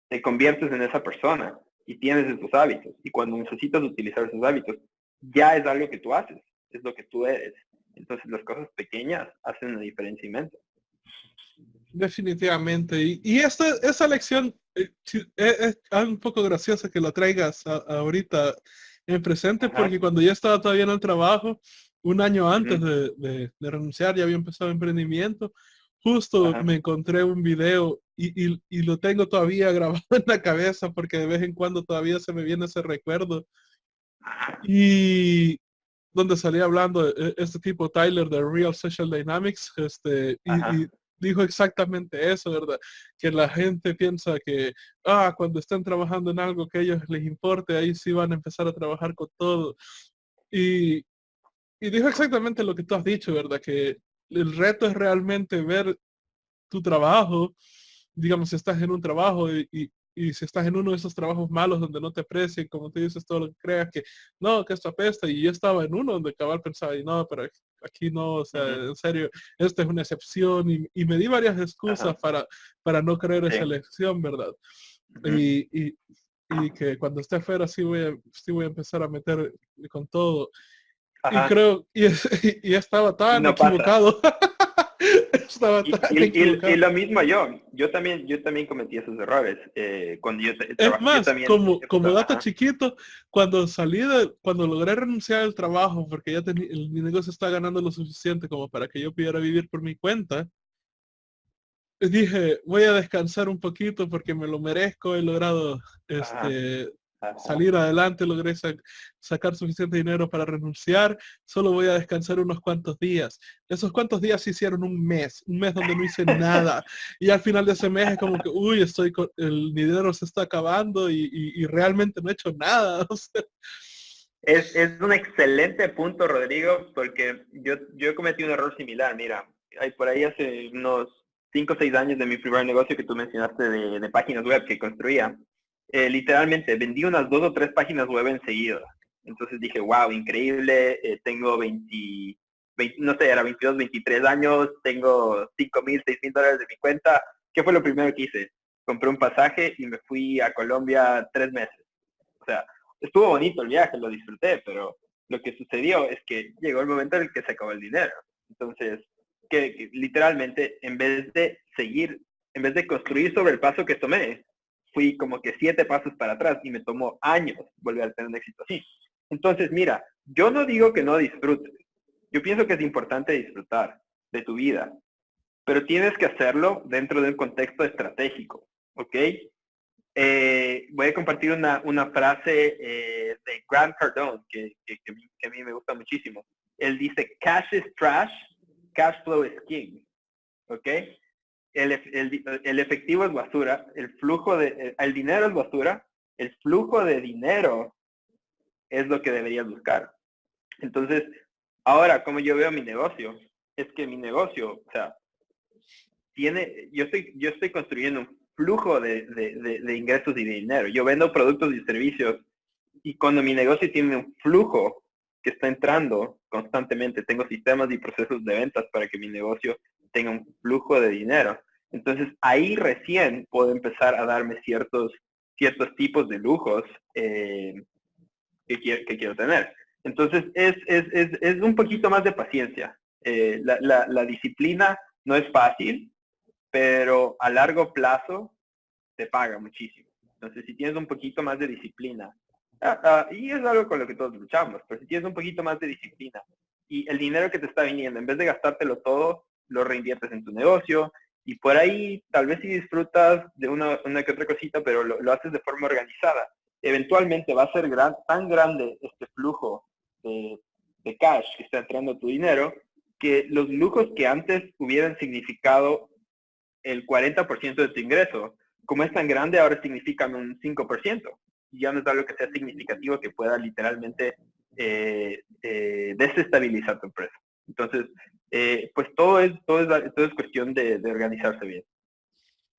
te conviertes en esa persona y tienes esos hábitos. Y cuando necesitas utilizar esos hábitos, ya es algo que tú haces, es lo que tú eres. Entonces las cosas pequeñas hacen una diferencia inmensa. Definitivamente. Y esa lección es un poco graciosa que la traigas ahorita en presente, Ajá, porque cuando yo estaba todavía en el trabajo, un año antes uh-huh, de renunciar, ya había empezado emprendimiento, justo ajá, me encontré un video y lo tengo todavía grabado en la cabeza porque de vez en cuando todavía se me viene ese recuerdo. Y donde salía hablando este tipo Tyler de Real Social Dynamics, y ajá, dijo exactamente eso, ¿verdad? Que la gente piensa que, cuando estén trabajando en algo que a ellos les importe, ahí sí van a empezar a trabajar con todo. Y, y dijo exactamente lo que tú has dicho, ¿verdad? Que el reto es realmente ver tu trabajo, digamos, si estás en un trabajo y si estás en uno de esos trabajos malos donde no te aprecien, como tú dices, todo lo que creas que, no, que esto apesta, y yo estaba en uno donde cabal pensaba, y no, pero aquí no, o sea, uh-huh, en serio, esta es una excepción, y me di varias excusas ajá, para no creer esa sí, elección, ¿verdad? uh-huh, Y que cuando esté afuera sí voy a empezar a meter con todo. Y ajá, creo, y estaba y tan no pasa. equivocado. Estaba tan Y equivocado. lo mismo yo también cometí esos errores cuando Es yo más, también, como dato ajá, chiquito, cuando logré renunciar al trabajo, porque mi negocio estaba ganando lo suficiente como para que yo pudiera vivir por mi cuenta, dije, voy a descansar un poquito porque me lo merezco, he logrado ajá, ajá, salir adelante, logré sacar suficiente dinero para renunciar, solo voy a descansar unos cuantos días. Esos cuantos días se hicieron un mes donde no hice nada. Y al final de ese mes es como que, uy, el dinero se está acabando y realmente no he hecho nada. O sea, Es un excelente punto, Rodrigo, porque yo cometí un error similar. Mira, por ahí hace unos 5 o 6 años de mi primer negocio que tú mencionaste de páginas web que construía, literalmente vendí unas 2 o 3 páginas web enseguida. Entonces dije, wow, increíble, tengo 20, no sé, era 22, 23 años, tengo $5,000, $6,000 de mi cuenta. ¿Qué fue lo primero que hice? Compré un pasaje y me fui a Colombia 3 meses. O sea, estuvo bonito el viaje, lo disfruté, pero lo que sucedió es que llegó el momento en el que se acabó el dinero. Entonces, que literalmente, en vez de construir sobre el paso que tomé, fui como que 7 pasos para atrás y me tomó años volver a tener un éxito así. Entonces, mira, yo no digo que no disfrutes. Yo pienso que es importante disfrutar de tu vida, pero tienes que hacerlo dentro de un contexto estratégico, ¿ok? Voy a compartir una frase de Grant Cardone que a mí me gusta muchísimo. Él dice, cash is trash, cash flow is king, ¿ok? El efectivo es basura, el dinero es basura, el flujo de dinero es lo que deberías buscar. Entonces, ahora, como yo veo mi negocio, es que mi negocio, o sea, yo estoy construyendo un flujo de ingresos y de dinero. Yo vendo productos y servicios y cuando mi negocio tiene un flujo que está entrando constantemente, tengo sistemas y procesos de ventas para que mi negocio tenga un flujo de dinero. Entonces ahí recién puedo empezar a darme ciertos tipos de lujos que quiero tener. Entonces es un poquito más de paciencia. La disciplina no es fácil, pero a largo plazo te paga muchísimo. Entonces, si tienes un poquito más de disciplina, y es algo con lo que todos luchamos, pero si tienes un poquito más de disciplina y el dinero que te está viniendo, en vez de gastártelo todo, lo reinviertes en tu negocio y por ahí tal vez si disfrutas de una que otra cosita, pero lo haces de forma organizada. Eventualmente va a ser tan grande este flujo de cash que está entrando a tu dinero que los lujos que antes hubieran significado el 40% de tu ingreso, como es tan grande, ahora significan un 5%. Y ya no es algo que sea significativo que pueda literalmente desestabilizar tu empresa. Entonces, pues todo es cuestión de organizarse bien.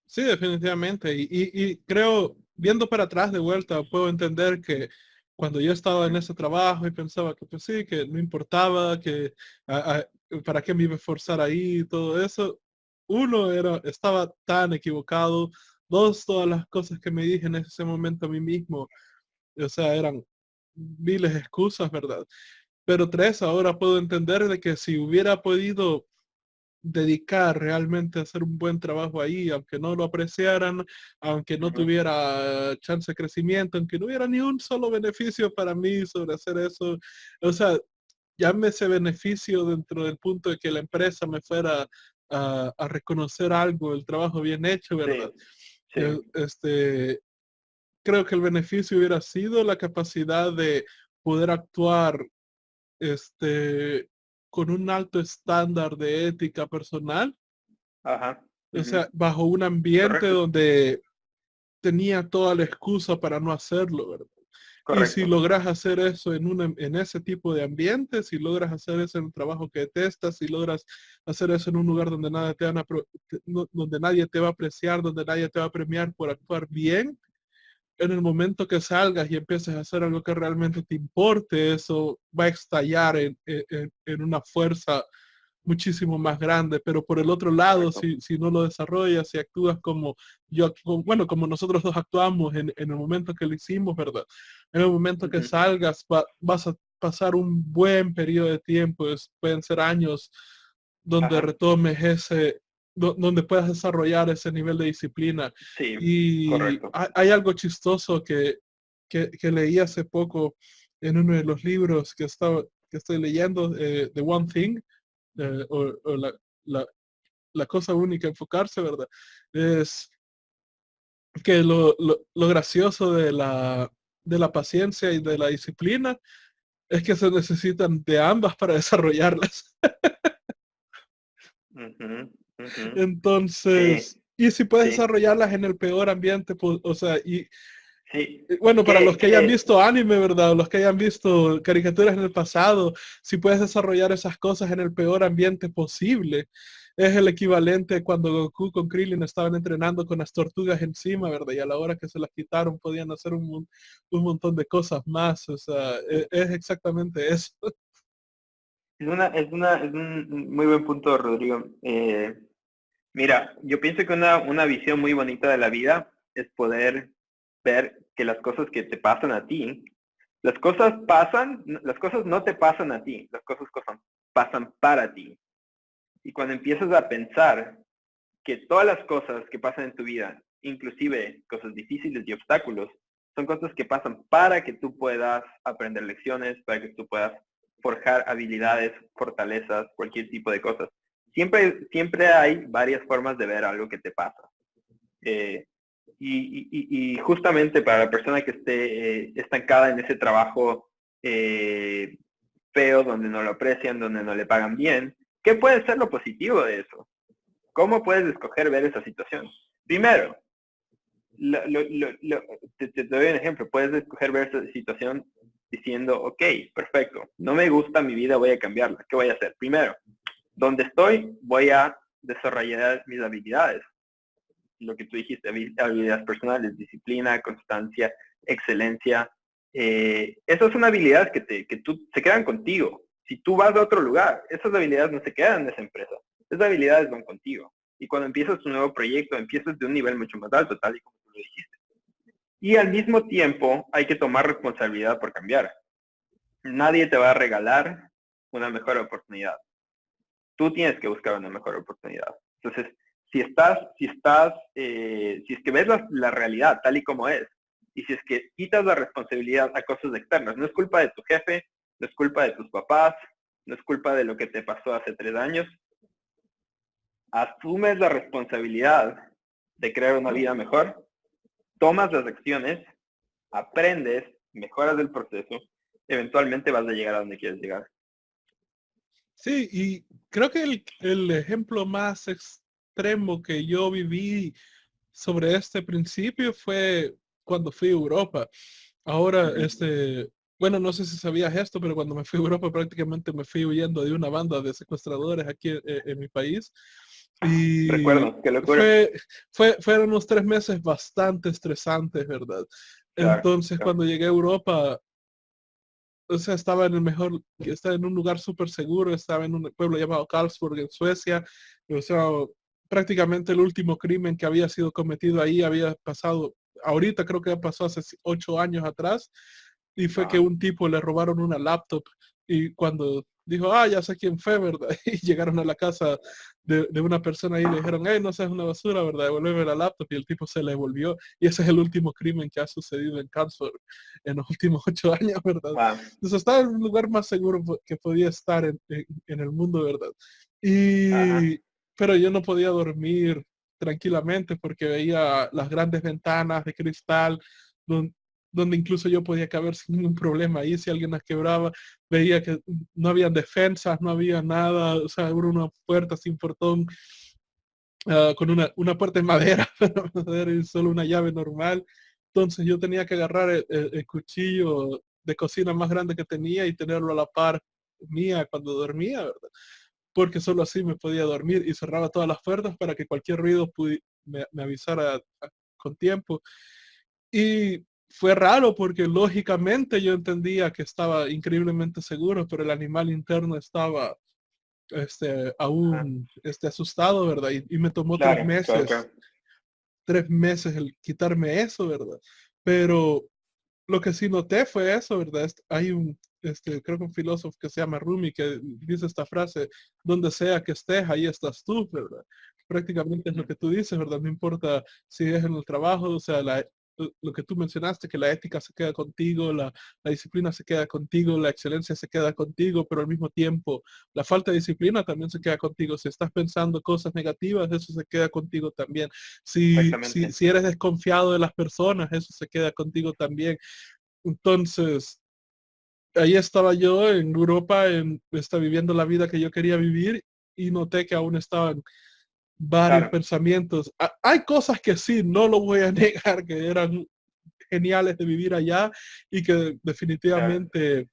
Sí, definitivamente. Y creo, viendo para atrás de vuelta, puedo entender que cuando yo estaba en ese trabajo y pensaba que pues sí, que no importaba, que para qué me iba a esforzar ahí y todo eso, estaba tan equivocado. Dos, todas las cosas que me dije en ese momento a mí mismo, o sea, eran miles excusas, ¿verdad? Pero tres, ahora puedo entender de que si hubiera podido dedicar realmente a hacer un buen trabajo ahí, aunque no lo apreciaran, aunque no tuviera chance de crecimiento, aunque no hubiera ni un solo beneficio para mí sobre hacer eso. O sea, llámese beneficio dentro del punto de que la empresa me fuera a reconocer algo, el trabajo bien hecho, ¿verdad? Sí, sí. Creo que el beneficio hubiera sido la capacidad de poder actuar este, con un alto estándar de ética personal, Ajá. o sea, bajo un ambiente Correcto, donde tenía toda la excusa para no hacerlo, ¿verdad? Y si correcto. logras hacer eso en ese tipo de ambiente, si logras hacer eso en un trabajo que detestas, si logras hacer eso en un lugar donde donde nadie te va a apreciar, donde nadie te va a premiar por actuar bien, en el momento que salgas y empieces a hacer algo que realmente te importe, eso va a estallar en una fuerza muchísimo más grande, pero por el otro lado, Correcto. si no lo desarrollas, si actúas bueno, como nosotros dos actuamos en el momento que lo hicimos, ¿verdad? En el momento que salgas, vas a pasar un buen periodo de tiempo, pueden ser años, donde Ajá. retomes donde puedas desarrollar ese nivel de disciplina. Sí, Y correcto. hay algo chistoso que leí hace poco en uno de los libros que estoy leyendo, The One Thing, o la, la cosa única, enfocarse, ¿verdad? Es que lo gracioso de la paciencia y de la disciplina es que se necesitan de ambas para desarrollarlas. Ujú, ujú. Sí, Entonces, y si puedes sí, desarrollarlas en el peor ambiente, pues, o sea, sí. bueno, para los que hayan Que, visto anime, ¿verdad? O los que hayan visto caricaturas en el pasado, si puedes desarrollar esas cosas en el peor ambiente posible, es el equivalente cuando Goku con Krillin estaban entrenando con las tortugas encima, ¿verdad? Y a la hora que se las quitaron podían hacer un montón de cosas más. O sea, es exactamente eso. Es un muy buen punto, Rodrigo. Mira, yo pienso que una visión muy bonita de la vida es poder ver que las cosas que te pasan a ti, las cosas no te pasan a ti, las cosas pasan para ti. Y cuando empiezas a pensar que todas las cosas que pasan en tu vida, inclusive cosas difíciles y obstáculos, son cosas que pasan para que tú puedas aprender lecciones, para que tú puedas forjar habilidades, fortalezas, cualquier tipo de cosas. Siempre hay varias formas de ver algo que te pasa. Eh, y justamente para la persona que esté estancada en ese trabajo feo, donde no lo aprecian, donde no le pagan bien, ¿qué puede ser lo positivo de eso? ¿Cómo puedes escoger ver esa situación? Primero, te doy un ejemplo. Puedes escoger ver esa situación diciendo, ok, perfecto, no me gusta mi vida, voy a cambiarla. ¿Qué voy a hacer? Primero, donde estoy, voy a desarrollar mis habilidades. Lo que tú dijiste, habilidades personales, disciplina, constancia, excelencia. Esas son habilidades se quedan contigo. Si tú vas a otro lugar, esas habilidades no se quedan en esa empresa. Esas habilidades van contigo. Y cuando empiezas un nuevo proyecto, empiezas de un nivel mucho más alto, tal y como tú lo dijiste. Y al mismo tiempo hay que tomar responsabilidad por cambiar. Nadie te va a regalar una mejor oportunidad. Tú tienes que buscar una mejor oportunidad. Entonces, si es que ves la realidad tal y como es, y si es que quitas la responsabilidad a cosas externas, no es culpa de tu jefe, no es culpa de tus papás, no es culpa de lo que te pasó hace 3 años, asumes la responsabilidad de crear una vida mejor, tomas las acciones, aprendes, mejoras el proceso, eventualmente vas a llegar a donde quieres llegar. Sí, y creo que el ejemplo más extremo que yo viví sobre este principio fue cuando fui a Europa. Ahora, bueno, no sé si sabías esto, pero cuando me fui a Europa prácticamente me fui huyendo de una banda de secuestradores aquí en mi país. Y Recuerdo, qué locura. fueron unos 3 meses bastante estresantes, ¿verdad? Claro, Entonces, claro. cuando llegué a Europa, o sea, estaba en un lugar súper seguro, estaba en un pueblo llamado Karlsburg, en Suecia. O sea, prácticamente el último crimen que había sido cometido ahí había pasado, ahorita creo que pasó hace 8 años atrás, y fue que Ajá. un tipo le robaron una laptop, y cuando dijo, ya sé quién fue, ¿verdad? Y llegaron a la casa de una persona y le dijeron, hey, no seas una basura, ¿verdad? Devuélveme la laptop, y el tipo se le devolvió, y ese es el último crimen que ha sucedido en Karlsburg en los últimos 8 años, ¿verdad? Wow. Entonces estaba en un lugar más seguro que podía estar en el mundo, ¿verdad? Ajá. Y, pero yo no podía dormir tranquilamente porque veía las grandes ventanas de cristal donde, donde incluso yo podía caber sin ningún problema ahí si alguien las quebraba. Veía que no había defensas, no había nada, o sea, era una puerta sin portón, con una puerta de madera, y solo una llave normal. Entonces yo tenía que agarrar el cuchillo de cocina más grande que tenía y tenerlo a la par mía cuando dormía, ¿verdad? Porque solo así me podía dormir, y cerraba todas las puertas para que cualquier ruido me avisara con tiempo. Y fue raro porque lógicamente yo entendía que estaba increíblemente seguro, pero el animal interno estaba Ajá. aún asustado, ¿verdad? Y me tomó tres Claro, claro, meses, claro. 3 meses el quitarme eso, ¿verdad? Pero lo que sí noté fue eso, ¿verdad? Hay creo que un filósofo que se llama Rumi que dice esta frase: donde sea que estés, ahí estás tú, ¿verdad? Prácticamente es lo Ujú. que tú dices, ¿verdad? No importa si es en el trabajo, o sea, lo que tú mencionaste, que la ética se queda contigo, la disciplina se queda contigo, la excelencia se queda contigo, pero al mismo tiempo la falta de disciplina también se queda contigo. Si estás pensando cosas negativas, eso se queda contigo también. Exactamente. Si eres desconfiado de las personas, eso se queda contigo también. Entonces, ahí estaba yo en Europa, viviendo la vida que yo quería vivir, y noté que aún estaban varios Claro, pensamientos. Hay cosas que sí, no lo voy a negar, que eran geniales de vivir allá y que claro. definitivamente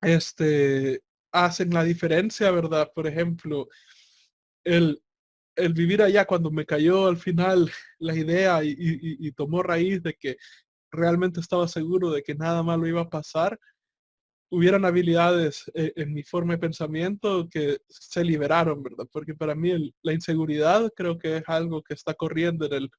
este, hacen la diferencia, ¿verdad? Por ejemplo, el, el vivir allá cuando me cayó al final la idea y tomó raíz de que realmente estaba seguro de que nada malo iba a pasar, hubieran habilidades en mi forma de pensamiento que se liberaron, ¿verdad? Porque para mí la inseguridad creo que es algo que está corriendo en el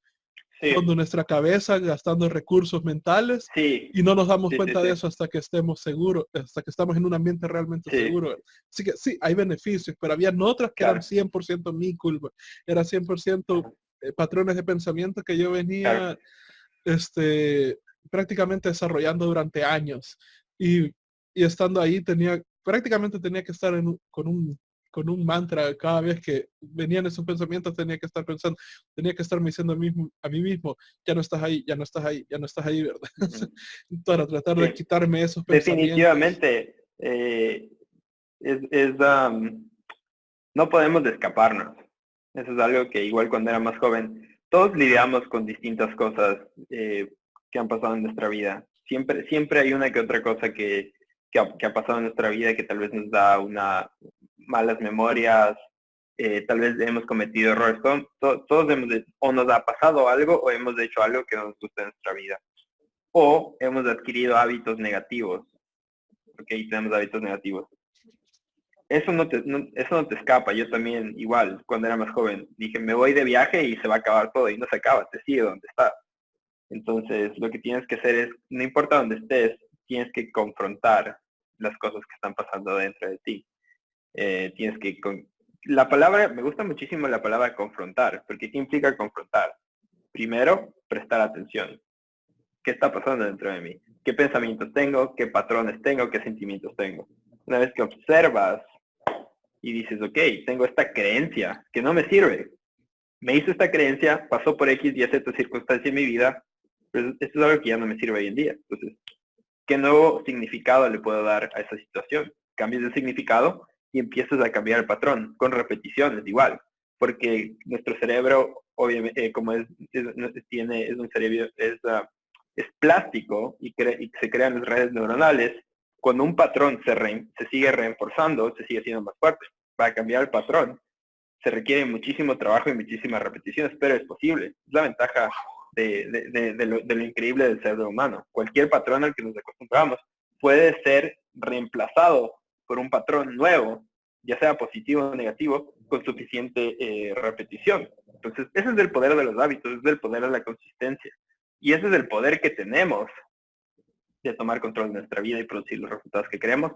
fondo de Sí, nuestra cabeza, gastando recursos mentales sí, y no nos damos sí, sí, cuenta de sí, eso hasta que estemos seguros, hasta que estamos en un ambiente realmente sí, seguro. Así que sí, hay beneficios, pero habían otras que eran claro, 100% mi culpa, eran 100% ajá, patrones de pensamiento que yo claro, venía este, prácticamente desarrollando durante años. Y, y estando ahí prácticamente tenía que estar con un mantra cada vez que venían esos pensamientos, tenía que estar pensando, tenía que estarme diciendo a mí mismo, ya no estás ahí, ya no estás ahí, ya no estás ahí, ¿verdad? ujú, Para tratar de sí, quitarme esos pensamientos. definitivamente, es, no podemos escaparnos. Eso es algo que igual cuando era más joven, todos lidiamos con distintas cosas que han pasado en nuestra vida. Siempre hay una que otra cosa que ha pasado en nuestra vida que tal vez nos da malas memorias, tal vez hemos cometido errores. Todos o nos ha pasado algo o hemos hecho algo que no nos gusta en nuestra vida. O hemos adquirido hábitos negativos, porque ahí tenemos hábitos negativos. Eso no te escapa. Yo también, igual, cuando era más joven, dije, me voy de viaje y se va a acabar todo. Y no se acaba, te sigue donde estás. Entonces, lo que tienes que hacer es, no importa dónde estés, tienes que confrontar las cosas que están pasando dentro de ti. Tienes que... La palabra, me gusta muchísimo la palabra confrontar, porque ¿qué implica confrontar? Primero, prestar atención. ¿Qué está pasando dentro de mí? ¿Qué pensamientos tengo? ¿Qué patrones tengo? ¿Qué sentimientos tengo? Una vez que observas y dices, ok, tengo esta creencia que no me sirve. Me hizo esta creencia, pasó por X y Z circunstancia en mi vida, pero esto es algo que ya no me sirve hoy en día. Entonces, ¿qué nuevo significado le puedo dar a esa situación? Cambias de significado y empiezas a cambiar el patrón, con repeticiones igual, porque nuestro cerebro, obviamente, como es un cerebro, es plástico y se crean las redes neuronales. Cuando un patrón se sigue reforzando, se sigue siendo más fuerte. Para cambiar el patrón se requiere muchísimo trabajo y muchísimas repeticiones, pero es posible. Es la ventaja de lo increíble del cerebro humano. Cualquier patrón al que nos acostumbramos puede ser reemplazado por un patrón nuevo, ya sea positivo o negativo, con suficiente repetición. Entonces, ese es el poder de los hábitos, ese es el poder de la consistencia. Y ese es el poder que tenemos de tomar control de nuestra vida y producir los resultados que queremos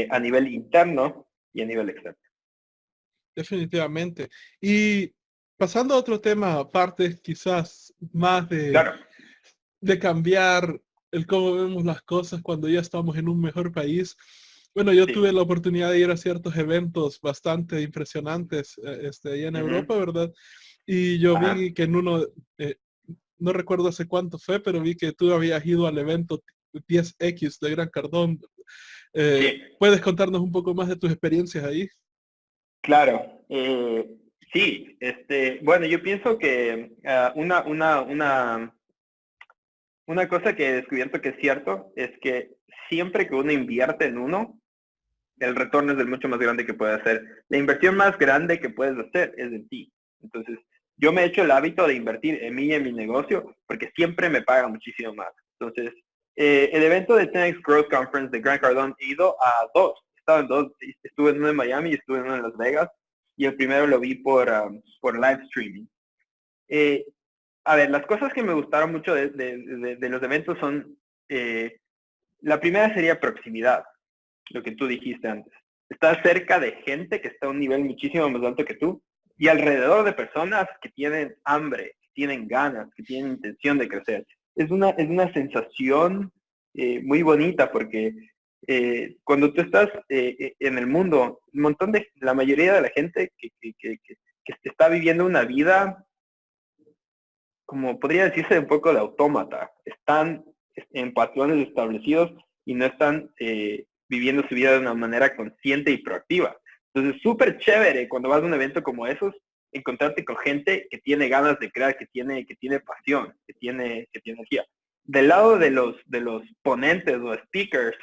a nivel interno y a nivel externo. Definitivamente. Y pasando a otro tema aparte, quizás más Claro, de cambiar el cómo vemos las cosas cuando ya estamos en un mejor país. Bueno, yo tuve sí. la oportunidad de ir a ciertos eventos bastante impresionantes allá en Uh-huh. Europa, ¿verdad? Y yo Ajá. vi que en uno, eh, no recuerdo hace cuánto fue, pero vi que tú habías ido al evento 10X de Gran Cardón. Sí, ¿Puedes contarnos un poco más de tus experiencias ahí? claro. Sí, bueno, yo pienso que una cosa que he descubierto que es cierto es que siempre que uno invierte en uno, el retorno es el mucho más grande que puede hacer. La inversión más grande que puedes hacer es en ti. Entonces, yo me he hecho el hábito de invertir en mí y en mi negocio porque siempre me paga muchísimo más. Entonces, el evento de 10X Growth Conference de Grant Cardone he ido a dos. He estado en dos. Estuve en uno en Miami y estuve en uno en Las Vegas. Y el primero lo vi por live streaming. Eh, a ver, las cosas que me gustaron mucho de los eventos son, la primera sería proximidad, lo que tú dijiste antes. Estás cerca de gente que está a un nivel muchísimo más alto que tú y alrededor de personas que tienen hambre, que tienen ganas, que tienen intención de crecer. Es una sensación muy bonita porque cuando tú estás en el mundo, la mayoría de la gente que está viviendo una vida, como podría decirse, un poco de autómata, están en patrones establecidos y no están viviendo su vida de una manera consciente y proactiva. Entonces, súper chévere cuando vas a un evento como esos, encontrarte con gente que tiene ganas de crear, que tiene pasión, que tiene energía. Del lado de los ponentes o speakers,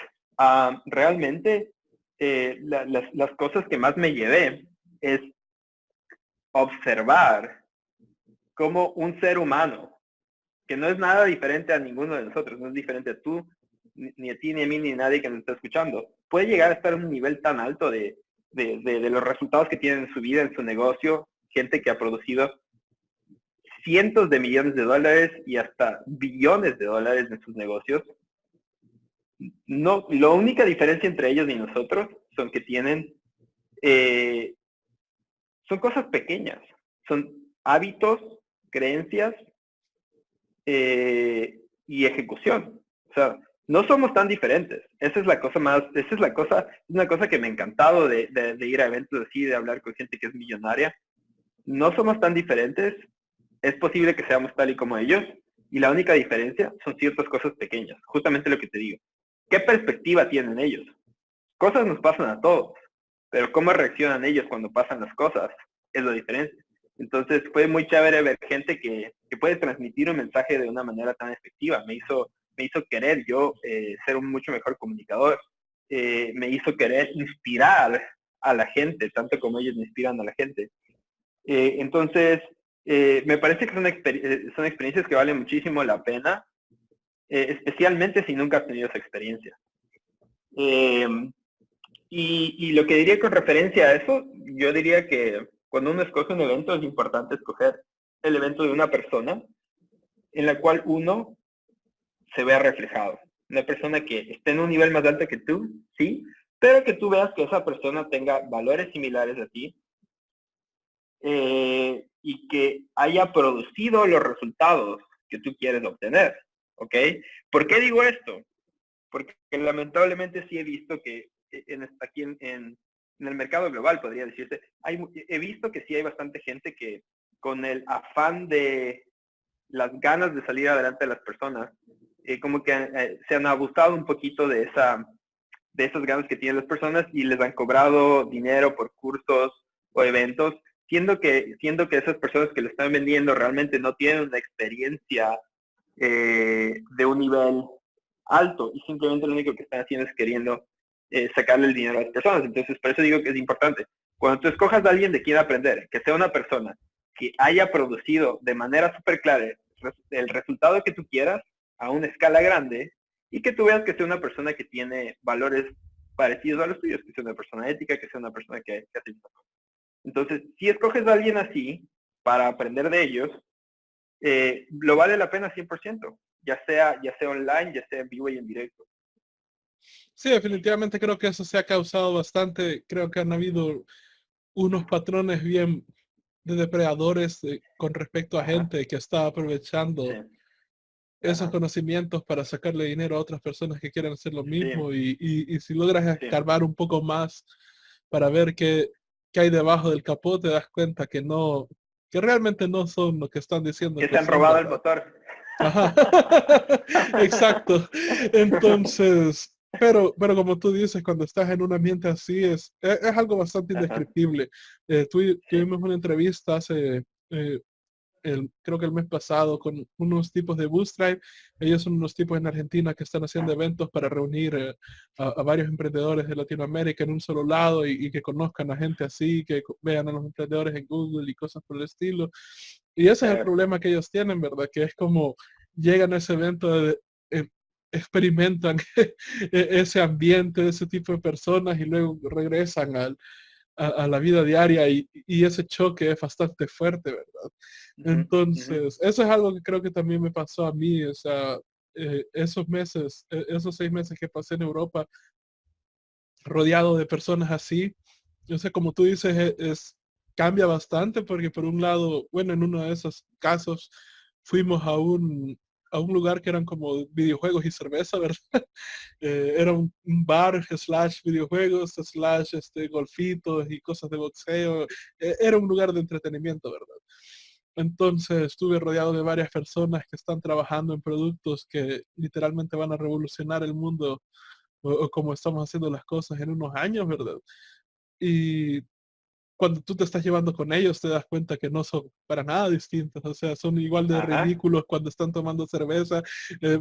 realmente las cosas que más me llevé es observar cómo un ser humano, que no es nada diferente a ninguno de nosotros, no es diferente a tú, ni a ti, ni a mí, ni a nadie que nos está escuchando, puede llegar a estar en un nivel tan alto de los resultados que tiene en su vida, en su negocio, gente que ha producido cientos de millones de dólares y hasta billones de dólares en sus negocios. No, la única diferencia entre ellos y nosotros son que tienen, son cosas pequeñas, son hábitos, creencias y ejecución. O sea, no somos tan diferentes. Esa es la cosa más, esa es la cosa, es una cosa que me ha encantado de ir a eventos así, de hablar con gente que es millonaria. No somos tan diferentes, es posible que seamos tal y como ellos, y la única diferencia son ciertas cosas pequeñas, justamente lo que te digo. ¿Qué perspectiva tienen ellos? Cosas nos pasan a todos, pero cómo reaccionan ellos cuando pasan las cosas es la diferencia. Entonces fue muy chévere ver gente que puede transmitir un mensaje de una manera tan efectiva. Me hizo querer yo ser un mucho mejor comunicador. Me hizo querer inspirar a la gente, tanto como ellos me inspiran a la gente. Entonces, me parece que son experiencias que valen muchísimo la pena, especialmente si nunca has tenido esa experiencia. Y lo que diría con referencia a eso, yo diría que cuando uno escoge un evento es importante escoger el evento de una persona en la cual uno se vea reflejado. Una persona que esté en un nivel más alto que tú, sí, pero que tú veas que esa persona tenga valores similares a ti y que haya producido los resultados que tú quieres obtener, ¿ok? ¿Por qué digo esto? Porque lamentablemente sí he visto que aquí en el mercado global, podría decirse, he visto que sí hay bastante gente que con el afán de las ganas de salir adelante de las personas, como que se han abusado un poquito de esas ganas que tienen las personas y les han cobrado dinero por cursos o eventos, siendo que esas personas que lo están vendiendo realmente no tienen una experiencia de un nivel alto y simplemente lo único que están haciendo es queriendo sacarle el dinero a las personas. Entonces, por eso digo que es importante. Cuando tú escojas a alguien de quien aprender, que sea una persona que haya producido de manera súper clara el resultado que tú quieras a una escala grande y que tú veas que sea una persona que tiene valores parecidos a los tuyos, que sea una persona ética, que sea una persona que hace estas cosas. Entonces, si escoges a alguien así para aprender de ellos, lo vale la pena 100%, ya sea online, ya sea en vivo y en directo. Sí, definitivamente creo que eso se ha causado bastante. Creo que han habido unos patrones bien de depredadores con respecto a gente que está aprovechando esos conocimientos para sacarle dinero a otras personas que quieren hacer lo mismo. Y si logras escarbar un poco más para ver qué hay debajo del capó, te das cuenta que no, que realmente no son lo que están diciendo. Que se han robado el motor. Ajá. Exacto. Entonces, pero como tú dices, cuando estás en un ambiente así, es algo bastante indescriptible. Tuvimos una entrevista hace, creo que el mes pasado, con unos tipos de Boost Drive. Ellos son unos tipos en Argentina que están haciendo eventos para reunir a varios emprendedores de Latinoamérica en un solo lado y que conozcan a gente así, que vean a los emprendedores en Google y cosas por el estilo. Y ese es el problema que ellos tienen, ¿verdad? Que es como llegan a ese evento, experimentan ese ambiente, ese tipo de personas y luego regresan a la vida diaria y ese choque es bastante fuerte, ¿verdad? Entonces, eso es algo que creo que también me pasó a mí, o sea, esos 6 meses que pasé en Europa rodeado de personas así, yo sé, como tú dices, cambia bastante porque por un lado, bueno, en uno de esos casos fuimos a un lugar que eran como videojuegos y cerveza, ¿verdad? Era un bar / videojuegos / golfitos y cosas de boxeo. Era un lugar de entretenimiento, ¿verdad? Entonces estuve rodeado de varias personas que están trabajando en productos que literalmente van a revolucionar el mundo o como estamos haciendo las cosas en unos años, ¿verdad? Y cuando tú te estás llevando con ellos te das cuenta que no son para nada distintos, o sea, son igual de ridículos cuando están tomando cerveza,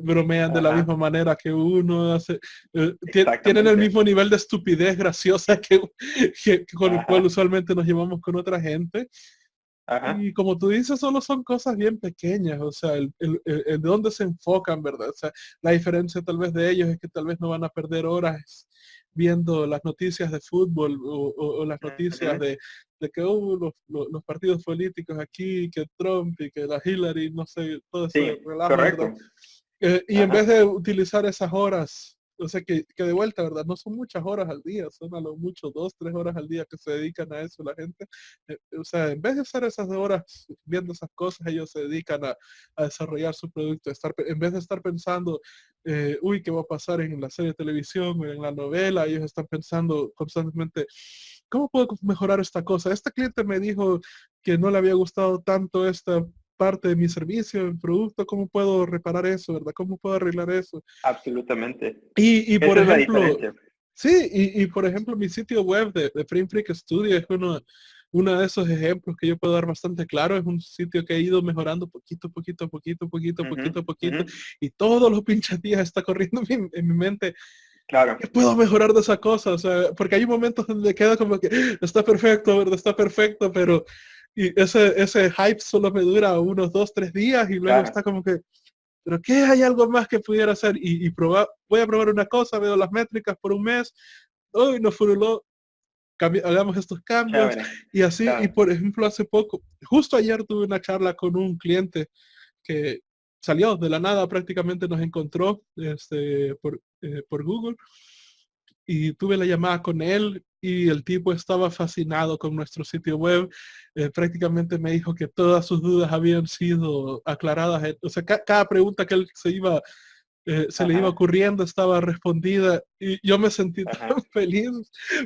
bromean de la misma manera que uno, tienen el mismo nivel de estupidez graciosa que con el cual usualmente nos llevamos con otra gente. Ajá. Y como tú dices, solo son cosas bien pequeñas, o sea, el de dónde se enfocan, ¿verdad? O sea, la diferencia tal vez de ellos es que tal vez no van a perder horas viendo las noticias de fútbol o las noticias Ujú. de que los partidos políticos aquí, que Trump y que la Hillary, no sé, todo ese Sí, relajo, ¿verdad? correcto. Y en vez Ajá. de utilizar esas horas, o sea que de vuelta, ¿verdad? No son muchas horas al día, son a lo mucho 2, 3 horas al día que se dedican a eso la gente. O sea, en vez de usar esas horas viendo esas cosas, ellos se dedican a desarrollar su producto, en vez de estar pensando, uy, ¿qué va a pasar en la serie de televisión, en la novela? Ellos están pensando constantemente, ¿cómo puedo mejorar esta cosa? Este cliente me dijo que no le había gustado tanto esta parte de mi servicio, mi producto, ¿cómo puedo reparar eso, verdad? ¿Cómo puedo arreglar eso? Absolutamente. Y por Esa es la ejemplo, diferencia. sí, y por ejemplo, mi sitio web de Print Freak Studio es uno de esos ejemplos que yo puedo dar bastante claro. Es un sitio que ha ido mejorando poquito, poquito, poquito, poquito, Ujú, poquito, ujú. poquito, y todos los pinches días está corriendo en mi mente, Claro. ¿qué puedo mejorar de esa cosa? O sea, porque hay momentos donde queda como que está perfecto, ¿verdad? Está perfecto, pero y ese hype solo me dura unos 2, 3 días y luego Claro. está como que, ¿pero qué hay algo más que pudiera hacer? Y probar, voy a probar una cosa, veo las métricas por un mes, hoy no furuló, hagamos estos cambios Chévere. y así. Y Claro. por ejemplo, hace poco, justo ayer tuve una charla con un cliente que salió de la nada, prácticamente nos encontró por Google y tuve la llamada con él y el tipo estaba fascinado con nuestro sitio web. Prácticamente me dijo que todas sus dudas habían sido aclaradas. O sea, cada pregunta que él se le iba Ajá. ocurriendo estaba respondida y yo me sentí tan Ajá. feliz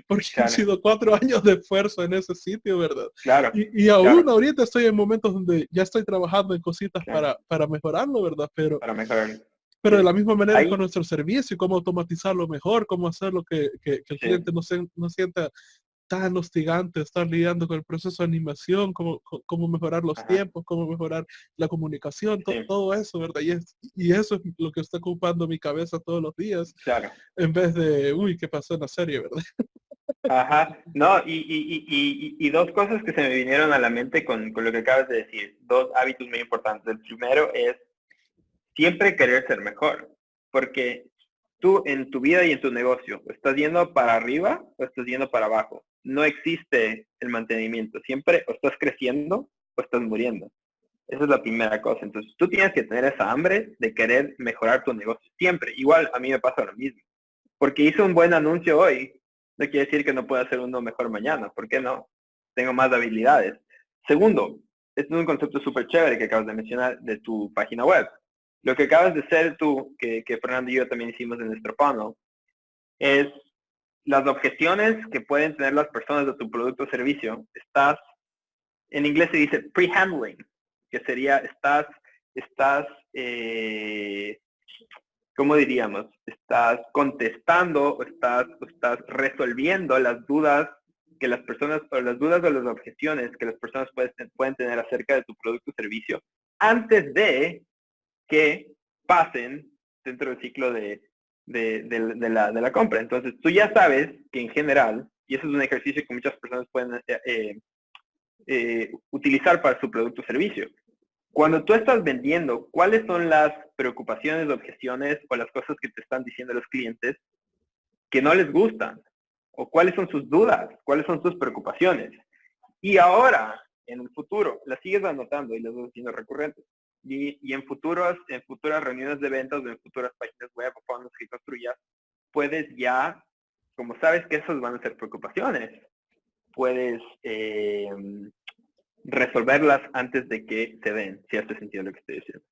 porque han Claro. sido 4 años de esfuerzo en ese sitio, ¿verdad? Claro. Y aún Claro. ahorita estoy en momentos donde ya estoy trabajando en cositas Claro. para mejorarlo, ¿verdad? Para mejorar. Pero de Sí. la misma manera con Ahí, nuestro servicio, cómo automatizarlo mejor, cómo hacerlo que el cliente sí. no sienta tan hostigante estar lidiando con el proceso de animación, cómo mejorar los Ajá. tiempos, cómo mejorar la comunicación, Sí. todo eso, ¿verdad? Y eso es lo que está ocupando mi cabeza todos los días, Claro. en vez de, uy, ¿qué pasó en la serie, verdad? Ajá, no, y dos cosas que se me vinieron a la mente con lo que acabas de decir, dos hábitos muy importantes. El primero es siempre querer ser mejor, porque tú en tu vida y en tu negocio, ¿estás yendo para arriba o estás yendo para abajo? No existe el mantenimiento, siempre o estás creciendo o estás muriendo. Esa es la primera cosa. Entonces, tú tienes que tener esa hambre de querer mejorar tu negocio siempre. Igual a mí me pasa lo mismo. Porque hice un buen anuncio hoy, no quiere decir que no pueda hacer uno mejor mañana. ¿Por qué no? Tengo más habilidades. Segundo, este es un concepto súper chévere que acabas de mencionar de tu página web. Lo que acabas de hacer tú, que Fernando y yo también hicimos en nuestro panel, es las objeciones que pueden tener las personas de tu producto o servicio. En inglés se dice pre-handling, que sería, estás ¿cómo diríamos? Estás contestando o estás resolviendo las dudas que las personas, o las dudas o las objeciones que las personas pueden tener acerca de tu producto o servicio antes de que pasen dentro del ciclo de la compra. Entonces, tú ya sabes que en general, y eso es un ejercicio que muchas personas pueden utilizar para su producto o servicio, cuando tú estás vendiendo, ¿cuáles son las preocupaciones, objeciones o las cosas que te están diciendo los clientes que no les gustan? ¿O cuáles son sus dudas? ¿Cuáles son sus preocupaciones? Y ahora, en el futuro, las sigues anotando y las vas haciendo recurrentes. Y en futuras reuniones de ventas o en futuras páginas web o fondos que construyas, puedes ya, como sabes que esas van a ser preocupaciones, puedes resolverlas antes de que se den, si hace sentido lo que estoy diciendo.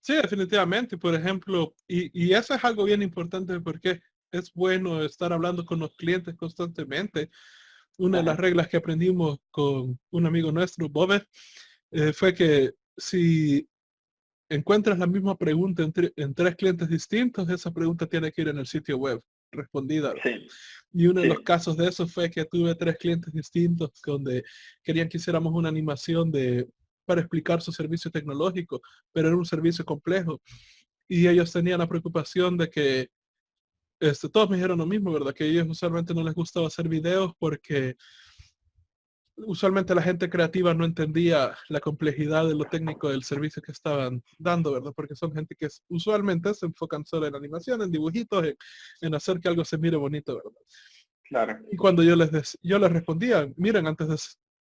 Sí, definitivamente, por ejemplo, y eso es algo bien importante porque es bueno estar hablando con los clientes constantemente. Una de las Ajá. reglas que aprendimos con un amigo nuestro, Bob, fue que si encuentras la misma pregunta en 3 clientes distintos, esa pregunta tiene que ir en el sitio web respondida. Sí, Y uno de los sí. casos de eso fue que tuve 3 clientes distintos donde querían que hiciéramos una animación para explicar su servicio tecnológico, pero era un servicio complejo. Y ellos tenían la preocupación de que, todos me dijeron lo mismo, ¿verdad? Que a ellos usualmente no les gustaba hacer videos porque usualmente la gente creativa no entendía la complejidad de lo técnico del servicio que estaban dando, ¿verdad? Porque son gente que usualmente se enfocan solo en animación, en dibujitos, en hacer que algo se mire bonito, ¿verdad? Claro. Y cuando yo les respondía, miren, antes de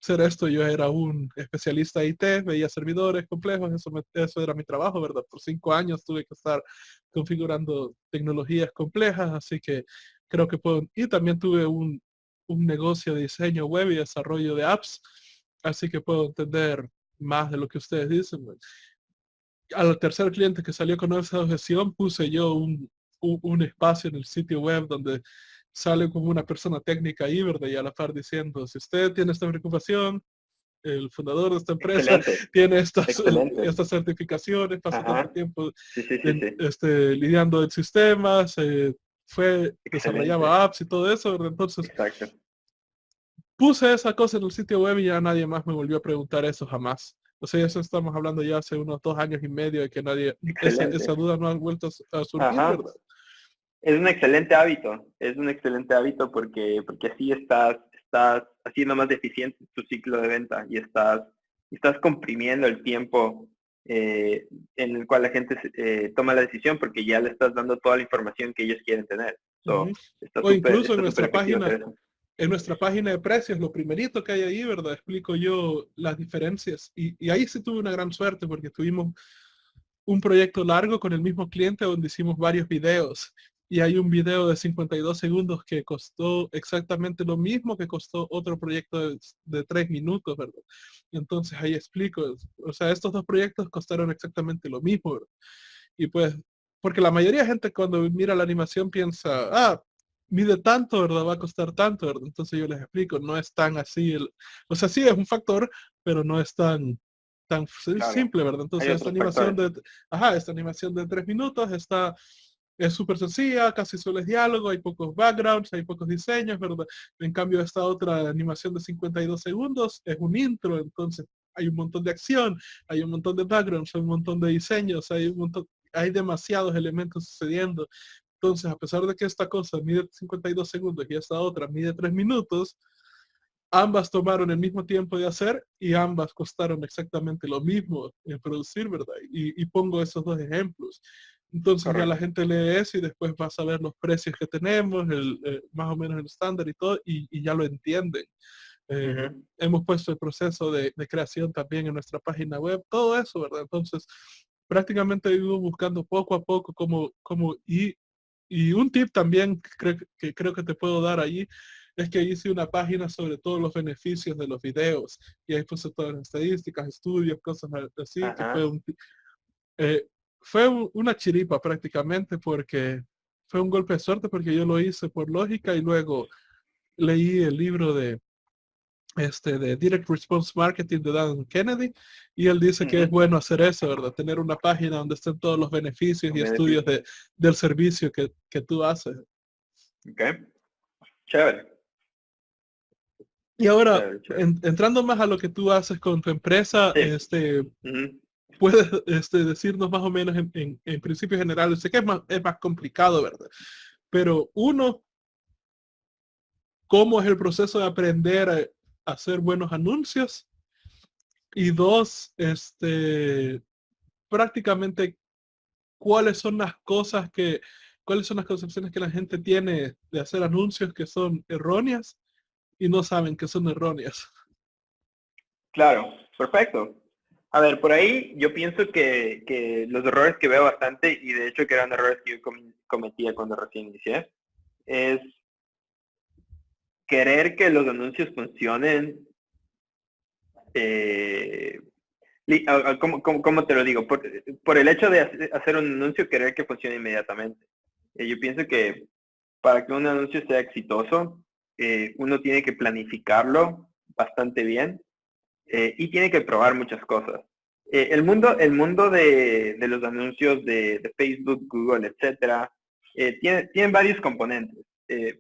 ser esto, yo era un especialista IT, veía servidores complejos, eso era mi trabajo, ¿verdad? Por 5 años tuve que estar configurando tecnologías complejas, así que creo que puedo, y también tuve un negocio de diseño web y desarrollo de apps, así que puedo entender más de lo que ustedes dicen, ¿no? Al tercer cliente que salió con esa objeción, puse yo un espacio en el sitio web donde sale como una persona técnica ahí, ¿verdad? Y a la par diciendo, si usted tiene esta preocupación, el fundador de esta empresa Excelente, tiene excelente. estas certificaciones, pasó tanto Ajá. tiempo Sí, sí, sí, sí. lidiando en sistemas, Excelente. desarrollaba apps y todo eso, ¿verdad? Entonces Exacto. puse esa cosa en el sitio web y ya nadie más me volvió a preguntar eso jamás. O sea, eso estamos hablando ya hace unos 2 años y medio de que esa Excelente. duda no ha vuelto a surgir, Ajá. ¿verdad? Es un excelente hábito porque así estás haciendo más eficiente tu ciclo de venta y estás comprimiendo el tiempo en el cual la gente toma la decisión porque ya le estás dando toda la información que ellos quieren tener. Ujú. So, O incluso está súper efectivo hacer eso. en nuestra página de precios, lo primerito que hay ahí, ¿verdad? Explico yo las diferencias. Y ahí sí tuve una gran suerte porque tuvimos un proyecto largo con el mismo cliente donde hicimos varios videos. Y hay un video de 52 segundos que costó exactamente lo mismo que costó otro proyecto de 3 minutos, ¿verdad? Entonces ahí explico, o sea, estos dos proyectos costaron exactamente lo mismo, ¿verdad? Y pues, porque la mayoría de gente cuando mira la animación piensa, mide tanto, ¿verdad? Va a costar tanto, ¿verdad? Entonces yo les explico, no es tan así, o sea, sí es un factor, pero no es tan Claro. simple, ¿verdad? Hay Entonces otros factores. esta animación de 3 minutos es súper sencilla, casi solo es diálogo, hay pocos backgrounds, hay pocos diseños, ¿verdad? En cambio, esta otra animación de 52 segundos es un intro, entonces hay un montón de acción, hay un montón de backgrounds, hay un montón de diseños, hay demasiados elementos sucediendo. Entonces, a pesar de que esta cosa mide 52 segundos y esta otra mide 3 minutos, ambas tomaron el mismo tiempo de hacer y ambas costaron exactamente lo mismo en producir, ¿verdad? Y pongo esos dos ejemplos. Entonces ya la Correcto. gente lee eso y después va a saber los precios que tenemos, más o menos el estándar y todo, y ya lo entienden. Eh, Ujú. hemos puesto el proceso de creación también en nuestra página web, todo eso, ¿verdad? Entonces, prácticamente he ido buscando poco a poco y un tip también que creo que te puedo dar ahí es que hice una página sobre todos los beneficios de los videos y ahí puse todas las estadísticas, estudios, cosas así, que Ajá. eh, fue una chiripa prácticamente porque fue un golpe de suerte porque yo lo hice por lógica y luego leí el libro de Direct Response Marketing de Dan Kennedy y él dice que es Ujú. bueno hacer eso, ¿verdad? Tener una página donde estén todos los beneficios Con y estudios beneficio. del servicio que tú haces. Ok. Chévere. Y ahora, Chévere, chévere. entrando más a lo que tú haces con tu empresa, Sí. Ujú. puedes decirnos más o menos en principios generales, sé que es más complicado, ¿verdad? Pero uno, ¿cómo es el proceso de aprender a hacer buenos anuncios? Y dos, prácticamente cuáles son las concepciones que la gente tiene de hacer anuncios que son erróneas y no saben que son erróneas. Claro, perfecto. A ver, por ahí yo pienso que los errores que veo bastante, y de hecho que eran errores que yo cometía cuando recién inicié, es querer que los anuncios funcionen. eh, ¿Cómo te lo digo? Por el hecho de hacer un anuncio, querer que funcione inmediatamente. Yo pienso que para que un anuncio sea exitoso, uno tiene que planificarlo bastante bien y tiene que probar muchas cosas. El mundo de los anuncios de Facebook, Google, etcétera, tienen varios componentes.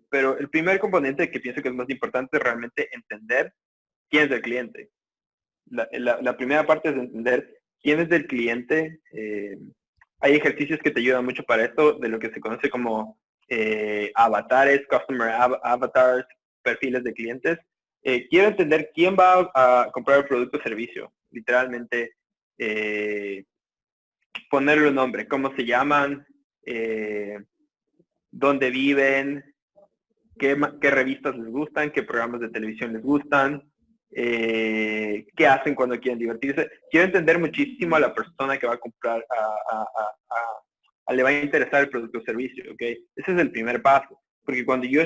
Pero el primer componente que pienso que es más importante es realmente entender quién es el cliente. La primera parte es entender quién es el cliente. Hay ejercicios que te ayudan mucho para esto, de lo que se conoce como avatares, customer avatars, perfiles de clientes. quiero entender quién va a comprar el producto o servicio. Literalmente, ponerle un nombre, cómo se llaman, dónde viven, qué revistas les gustan, qué programas de televisión les gustan, qué hacen cuando quieren divertirse. Quiero entender muchísimo a la persona que va a comprar, le va a interesar el producto o servicio, ¿ok? Ese es el primer paso, porque cuando yo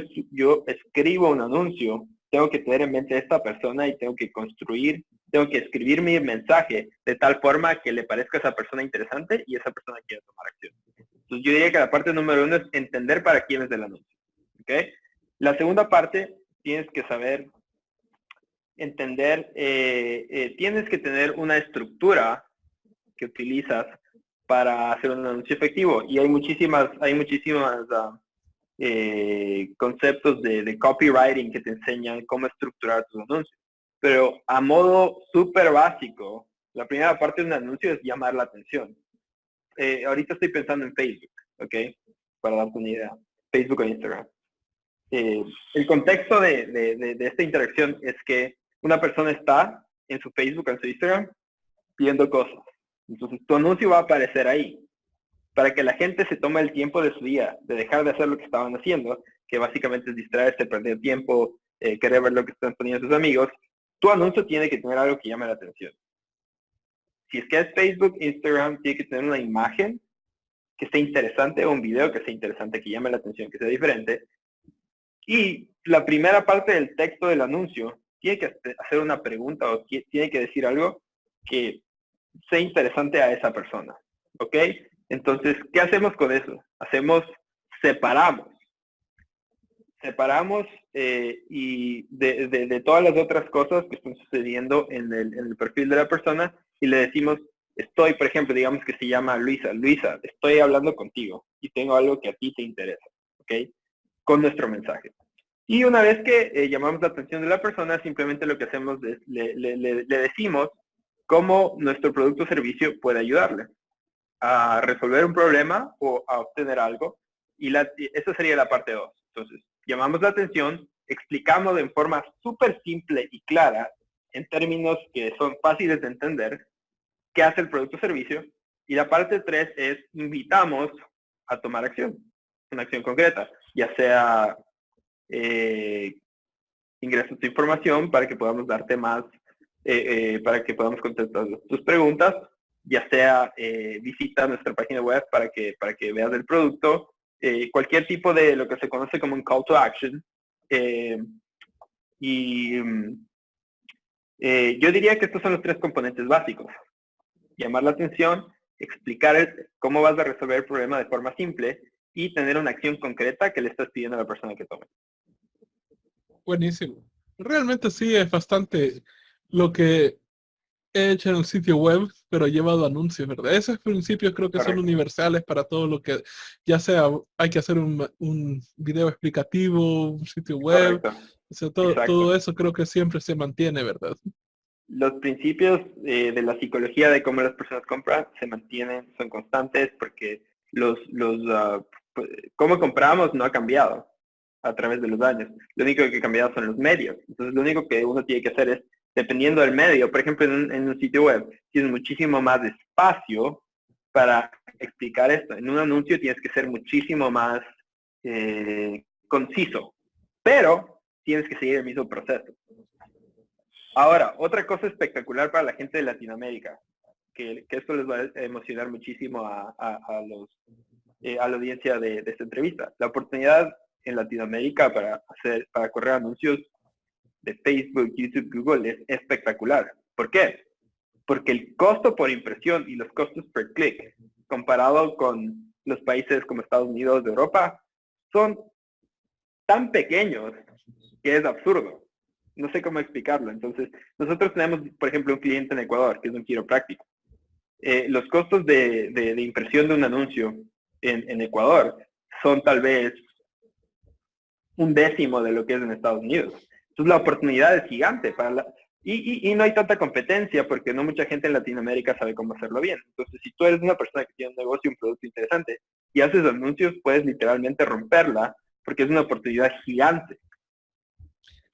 escribo un anuncio, tengo que tener en mente a esta persona y tengo que escribir mi mensaje de tal forma que le parezca a esa persona interesante y esa persona quiera tomar acción. Entonces yo diría que la parte número 1 es entender para quién es el anuncio, ¿ok? La segunda parte, tienes que saber entender, tienes que tener una estructura que utilizas para hacer un anuncio efectivo. Y hay muchísimas conceptos de copywriting que te enseñan cómo estructurar tus anuncios. Pero a modo súper básico, la primera parte de un anuncio es llamar la atención. Ahorita estoy pensando en Facebook, ¿ok? Para darte una idea. Facebook o Instagram. El contexto de esta interacción es que una persona está en su Facebook o en su Instagram pidiendo cosas. Entonces tu anuncio va a aparecer ahí para que la gente se tome el tiempo de su día, de dejar de hacer lo que estaban haciendo, que básicamente es distraerse, perder tiempo, querer ver lo que están poniendo sus amigos. Tu anuncio tiene que tener algo que llame la atención. Si es que es Facebook, Instagram, tiene que tener una imagen que sea interesante o un video que sea interesante, que llame la atención, que sea diferente. Y la primera parte del texto del anuncio tiene que hacer una pregunta o tiene que decir algo que sea interesante a esa persona. ¿Ok? Entonces, ¿qué hacemos con eso? Separamos y de todas las otras cosas que están sucediendo en el perfil de la persona y le decimos, por ejemplo, digamos que se llama Luisa, estoy hablando contigo y tengo algo que a ti te interesa, ¿ok? Con nuestro mensaje. Y una vez que llamamos la atención de la persona, simplemente lo que hacemos es le decimos cómo nuestro producto o servicio puede ayudarle a resolver un problema o a obtener algo. Y esa sería la parte 2. Entonces, llamamos la atención, explicamos en forma súper simple y clara, en términos que son fáciles de entender, qué hace el producto o servicio. Y la parte 3 es invitamos a tomar acción, una acción concreta, ya sea ingresa tu información para que podamos darte más, para que podamos contestar tus preguntas, ya sea visita nuestra página web para que veas el producto, cualquier tipo de lo que se conoce como un call to action. Yo diría que estos son los 3 componentes básicos. Llamar la atención, explicar cómo vas a resolver el problema de forma simple y tener una acción concreta que le estás pidiendo a la persona que tome. Buenísimo. Realmente sí es bastante lo que he hecho en el sitio web, pero he llevado anuncios, ¿verdad? Esos principios creo que son Correcto. universales para todo lo que, ya sea hay que hacer un video explicativo, un sitio web, Correcto. o sea, Exacto. todo eso creo que siempre se mantiene, ¿verdad? Los principios de la psicología de cómo las personas compran se mantienen, son constantes porque cómo compramos no ha cambiado a través de los años. Lo único que ha cambiado son los medios. Entonces, lo único que uno tiene que hacer es, dependiendo del medio, por ejemplo, en un sitio web, tienes muchísimo más espacio para explicar esto. En un anuncio tienes que ser muchísimo más conciso, pero tienes que seguir el mismo proceso. Ahora, otra cosa espectacular para la gente de Latinoamérica, que esto les va a emocionar muchísimo a la audiencia de esta entrevista. La oportunidad en Latinoamérica para correr anuncios de Facebook, YouTube, Google es espectacular. ¿Por qué? Porque el costo por impresión y los costos per click, comparado con los países como Estados Unidos de Europa, son tan pequeños que es absurdo. No sé cómo explicarlo. Entonces, nosotros tenemos, por ejemplo, un cliente en Ecuador, que es un quiropráctico. Los costos de impresión de un anuncio en Ecuador son tal vez 1/10 de lo que es en Estados Unidos. Entonces, la oportunidad es gigante y no hay tanta competencia porque no mucha gente en Latinoamérica sabe cómo hacerlo bien. Entonces, si tú eres una persona que tiene un negocio, un producto interesante y haces anuncios, puedes literalmente romperla porque es una oportunidad gigante.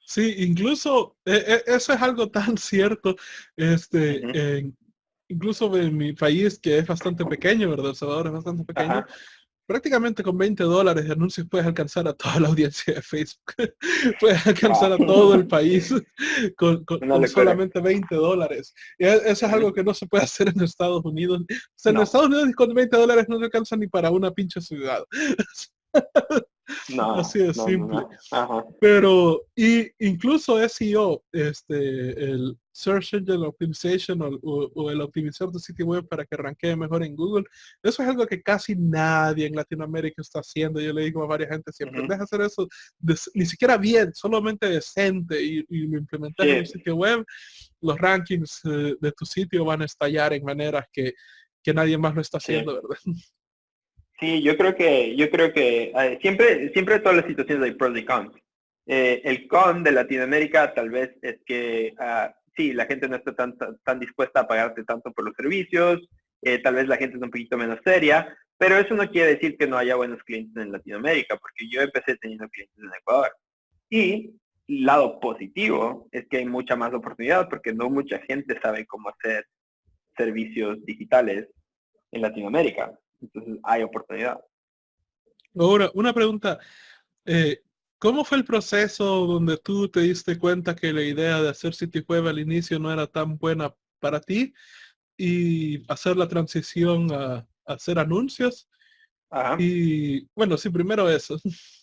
Sí, incluso eso es algo tan cierto. Ujú. Incluso en mi país, que es bastante pequeño, ¿verdad? El Salvador es bastante pequeño. Ajá. Prácticamente con $20 de anuncios puedes alcanzar a toda la audiencia de Facebook. Puedes alcanzar Wow. a todo el país Una con locura. solamente $20. Y eso es algo Ujú. que no se puede hacer en Estados Unidos. O sea, en No, Estados Unidos con $20 no te alcanza ni para una pinche ciudad. no, Así de no, no, simple. no. Ajá. Pero, y incluso SEO, el Search Engine Optimization o el optimizar tu sitio web para que ranquee mejor en Google, eso es algo que casi nadie en Latinoamérica está haciendo. Yo le digo a varias gente, si Ujú. aprendes a hacer eso, ni siquiera bien, solamente decente y lo implementas en un Sí, sitio web, los rankings de tu sitio van a estallar en maneras que nadie más lo está haciendo, sí. ¿verdad? Sí, yo creo que siempre todas las situaciones hay pros y cons. El con de Latinoamérica tal vez es que sí, la gente no está tan dispuesta a pagarte tanto por los servicios, tal vez la gente es un poquito menos seria, pero eso no quiere decir que no haya buenos clientes en Latinoamérica, porque yo empecé teniendo clientes en Ecuador. Y lado positivo es que hay mucha más oportunidad, porque no mucha gente sabe cómo hacer servicios digitales en Latinoamérica. Entonces hay oportunidad. Ahora, una pregunta. Eh, ¿Cómo fue el proceso donde tú te diste cuenta que la idea de hacer sitio web al inicio no era tan buena para ti y hacer la transición a hacer anuncios? Ajá. Y bueno, sí, primero eso.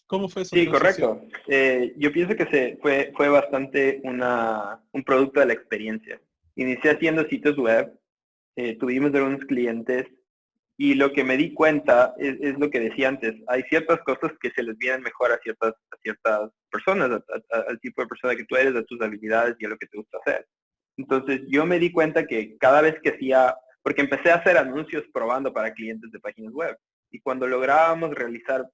¿Cómo fue esa Sí, transición? correcto. Yo pienso que fue bastante un producto de la experiencia. Inicié haciendo sitios web, tuvimos algunos clientes y lo que me di cuenta es lo que decía antes. Hay ciertas cosas que se les vienen mejor a ciertas personas, al tipo de persona que tú eres, a tus habilidades y a lo que te gusta hacer. Entonces yo me di cuenta que cada vez que hacía, porque empecé a hacer anuncios probando para clientes de páginas web y cuando lográbamos realizar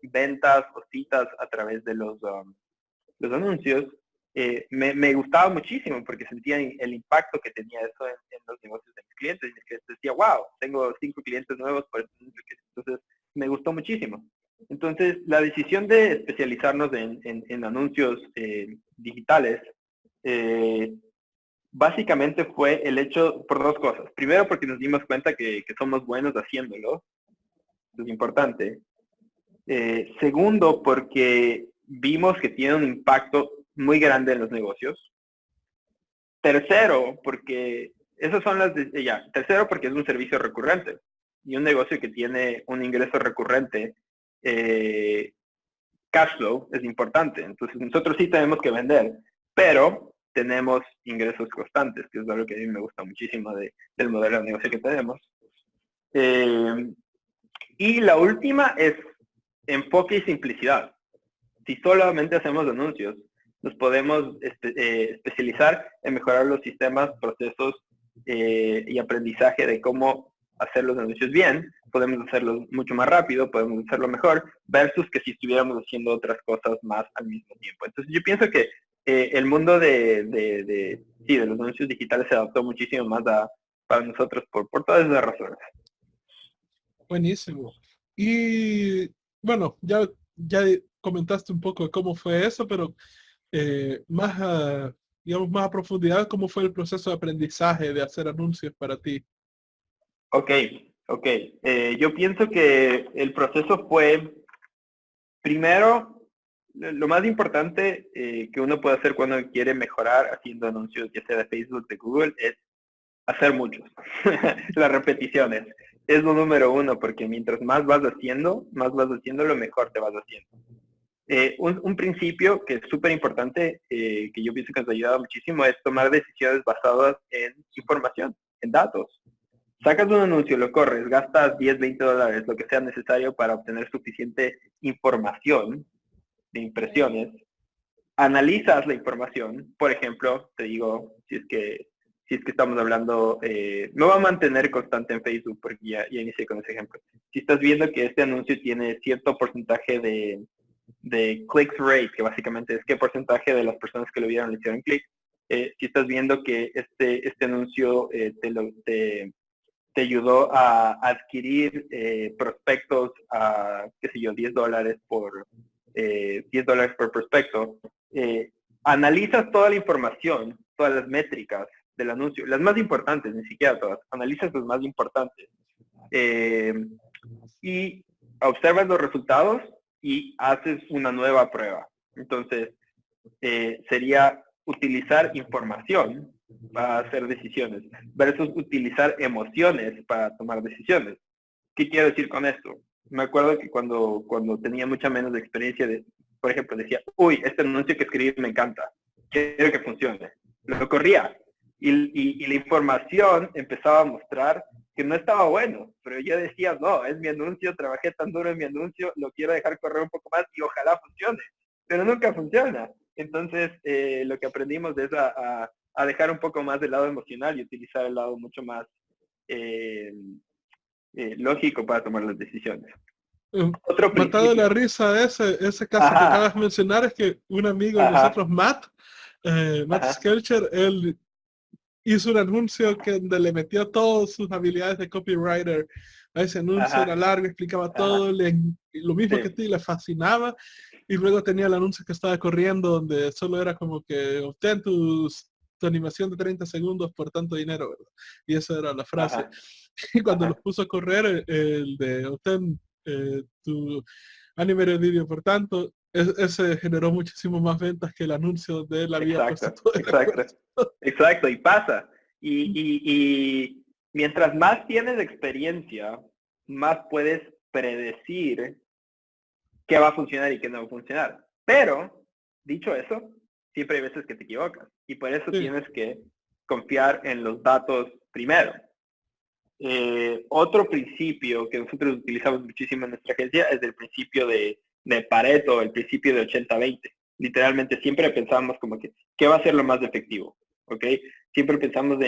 ventas o citas a través de los anuncios, me gustaba muchísimo porque sentía el impacto que tenía eso en los negocios de mis clientes. Y mis clientes decía, wow, tengo 5 clientes nuevos por este anuncio. Entonces, me gustó muchísimo. Entonces, la decisión de especializarnos en anuncios digitales, eh, básicamente fue el hecho por dos cosas. Primero, porque nos dimos cuenta que somos buenos haciéndolo, eso es importante. Segundo, porque vimos que tiene un impacto muy grande en los negocios. Tercero, porque esas son ya. Tercero, porque es un servicio recurrente y un negocio que tiene un ingreso recurrente, cash flow es importante. Entonces nosotros sí tenemos que vender, pero tenemos ingresos constantes, que es algo que a mí me gusta muchísimo del modelo de negocio que tenemos. Eh, y la última es enfoque y simplicidad. Si solamente hacemos anuncios, nos podemos especializar en mejorar los sistemas, procesos y aprendizaje de cómo hacer los anuncios bien. Podemos hacerlo mucho más rápido, podemos hacerlo mejor, versus que si estuviéramos haciendo otras cosas más al mismo tiempo. Entonces yo pienso que el mundo sí, de los anuncios digitales se adaptó muchísimo más para nosotros por todas esas razones. Buenísimo. Y bueno, ya comentaste un poco de cómo fue eso, pero más digamos, más a profundidad, ¿cómo fue el proceso de aprendizaje de hacer anuncios para ti? Ok, ok. Yo pienso que el proceso fue, primero, lo más importante que uno puede hacer cuando quiere mejorar haciendo anuncios, ya sea de Facebook, de Google, es hacer muchos. Las repeticiones. Es lo número uno, porque mientras más vas haciendo, lo mejor te vas haciendo. Un principio que es súper importante, que yo pienso que nos ha ayudado muchísimo, es tomar decisiones basadas en información, en datos. Sacas un anuncio, lo corres, gastas 10, $20, lo que sea necesario para obtener suficiente información de impresiones, analizas la información, por ejemplo, te digo, si es que estamos hablando, me voy a mantener constante en Facebook porque ya inicié con ese ejemplo. Si estás viendo que este anuncio tiene cierto porcentaje de click rate, que básicamente es qué porcentaje de las personas que lo vieron le hicieron clic, si estás viendo que este anuncio te ayudó a adquirir prospectos a, qué sé yo, $10 por $10 por prospecto, analizas toda la información, todas las métricas del anuncio, las más importantes, ni siquiera todas, analizas las más importantes y observas los resultados y haces una nueva prueba. Entonces, sería utilizar información para hacer decisiones versus utilizar emociones para tomar decisiones. ¿Qué quiero decir con esto? Me acuerdo que cuando tenía mucha menos experiencia, por ejemplo, decía, uy, este anuncio que escribí me encanta, quiero que funcione. Lo corría y la información empezaba a mostrar que no estaba bueno, pero yo decía, no, es mi anuncio, trabajé tan duro en mi anuncio, lo quiero dejar correr un poco más y ojalá funcione, pero nunca funciona. Entonces, lo que aprendimos es a dejar un poco más del lado emocional y utilizar el lado mucho más lógico para tomar las decisiones. Otro Matado de principio. la risa ese caso que Ajá, acabas de mencionar es que un amigo de ajá, nosotros, Matt ajá, Skelcher, él hizo un anuncio que donde le metió todas sus habilidades de copywriter a ese anuncio, era ajá, largo, explicaba ajá, todo, lo mismo que a sí, ti, le fascinaba, y luego tenía el anuncio que estaba corriendo donde solo era como que obtén tu animación de 30 segundos por tanto dinero, ¿verdad? Y esa era la frase. ajá, Y cuando los ajá, puso a correr, el de obtén tu anime de vídeo por tanto, ese generó muchísimo más ventas que el anuncio donde él había puesto exacto, todo el exacto, esfuerzo. exacto, y pasa. Y mientras más tienes experiencia, más puedes predecir qué va a funcionar y qué no va a funcionar. Pero, dicho eso, siempre hay veces que te equivocas. Y por eso Sí. tienes que confiar en los datos primero. Otro principio que nosotros utilizamos muchísimo en nuestra agencia es el principio de Pareto, el principio de 80-20. Literalmente siempre pensamos como que, ¿qué va a ser lo más efectivo? ¿Ok? Siempre pensamos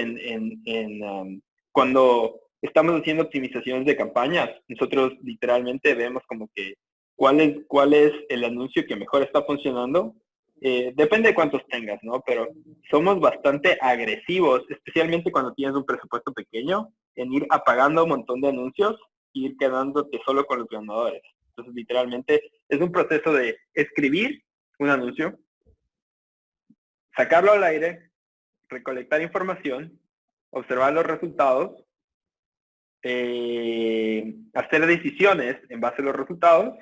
cuando estamos haciendo optimizaciones de campañas, nosotros literalmente vemos como que cuál es el anuncio que mejor está funcionando. Depende de cuántos tengas, ¿no? Pero somos bastante agresivos, especialmente cuando tienes un presupuesto pequeño, en ir apagando un montón de anuncios y ir quedándote solo con los ganadores. Entonces, literalmente, es un proceso de escribir un anuncio, sacarlo al aire, recolectar información, observar los resultados, hacer decisiones en base a los resultados,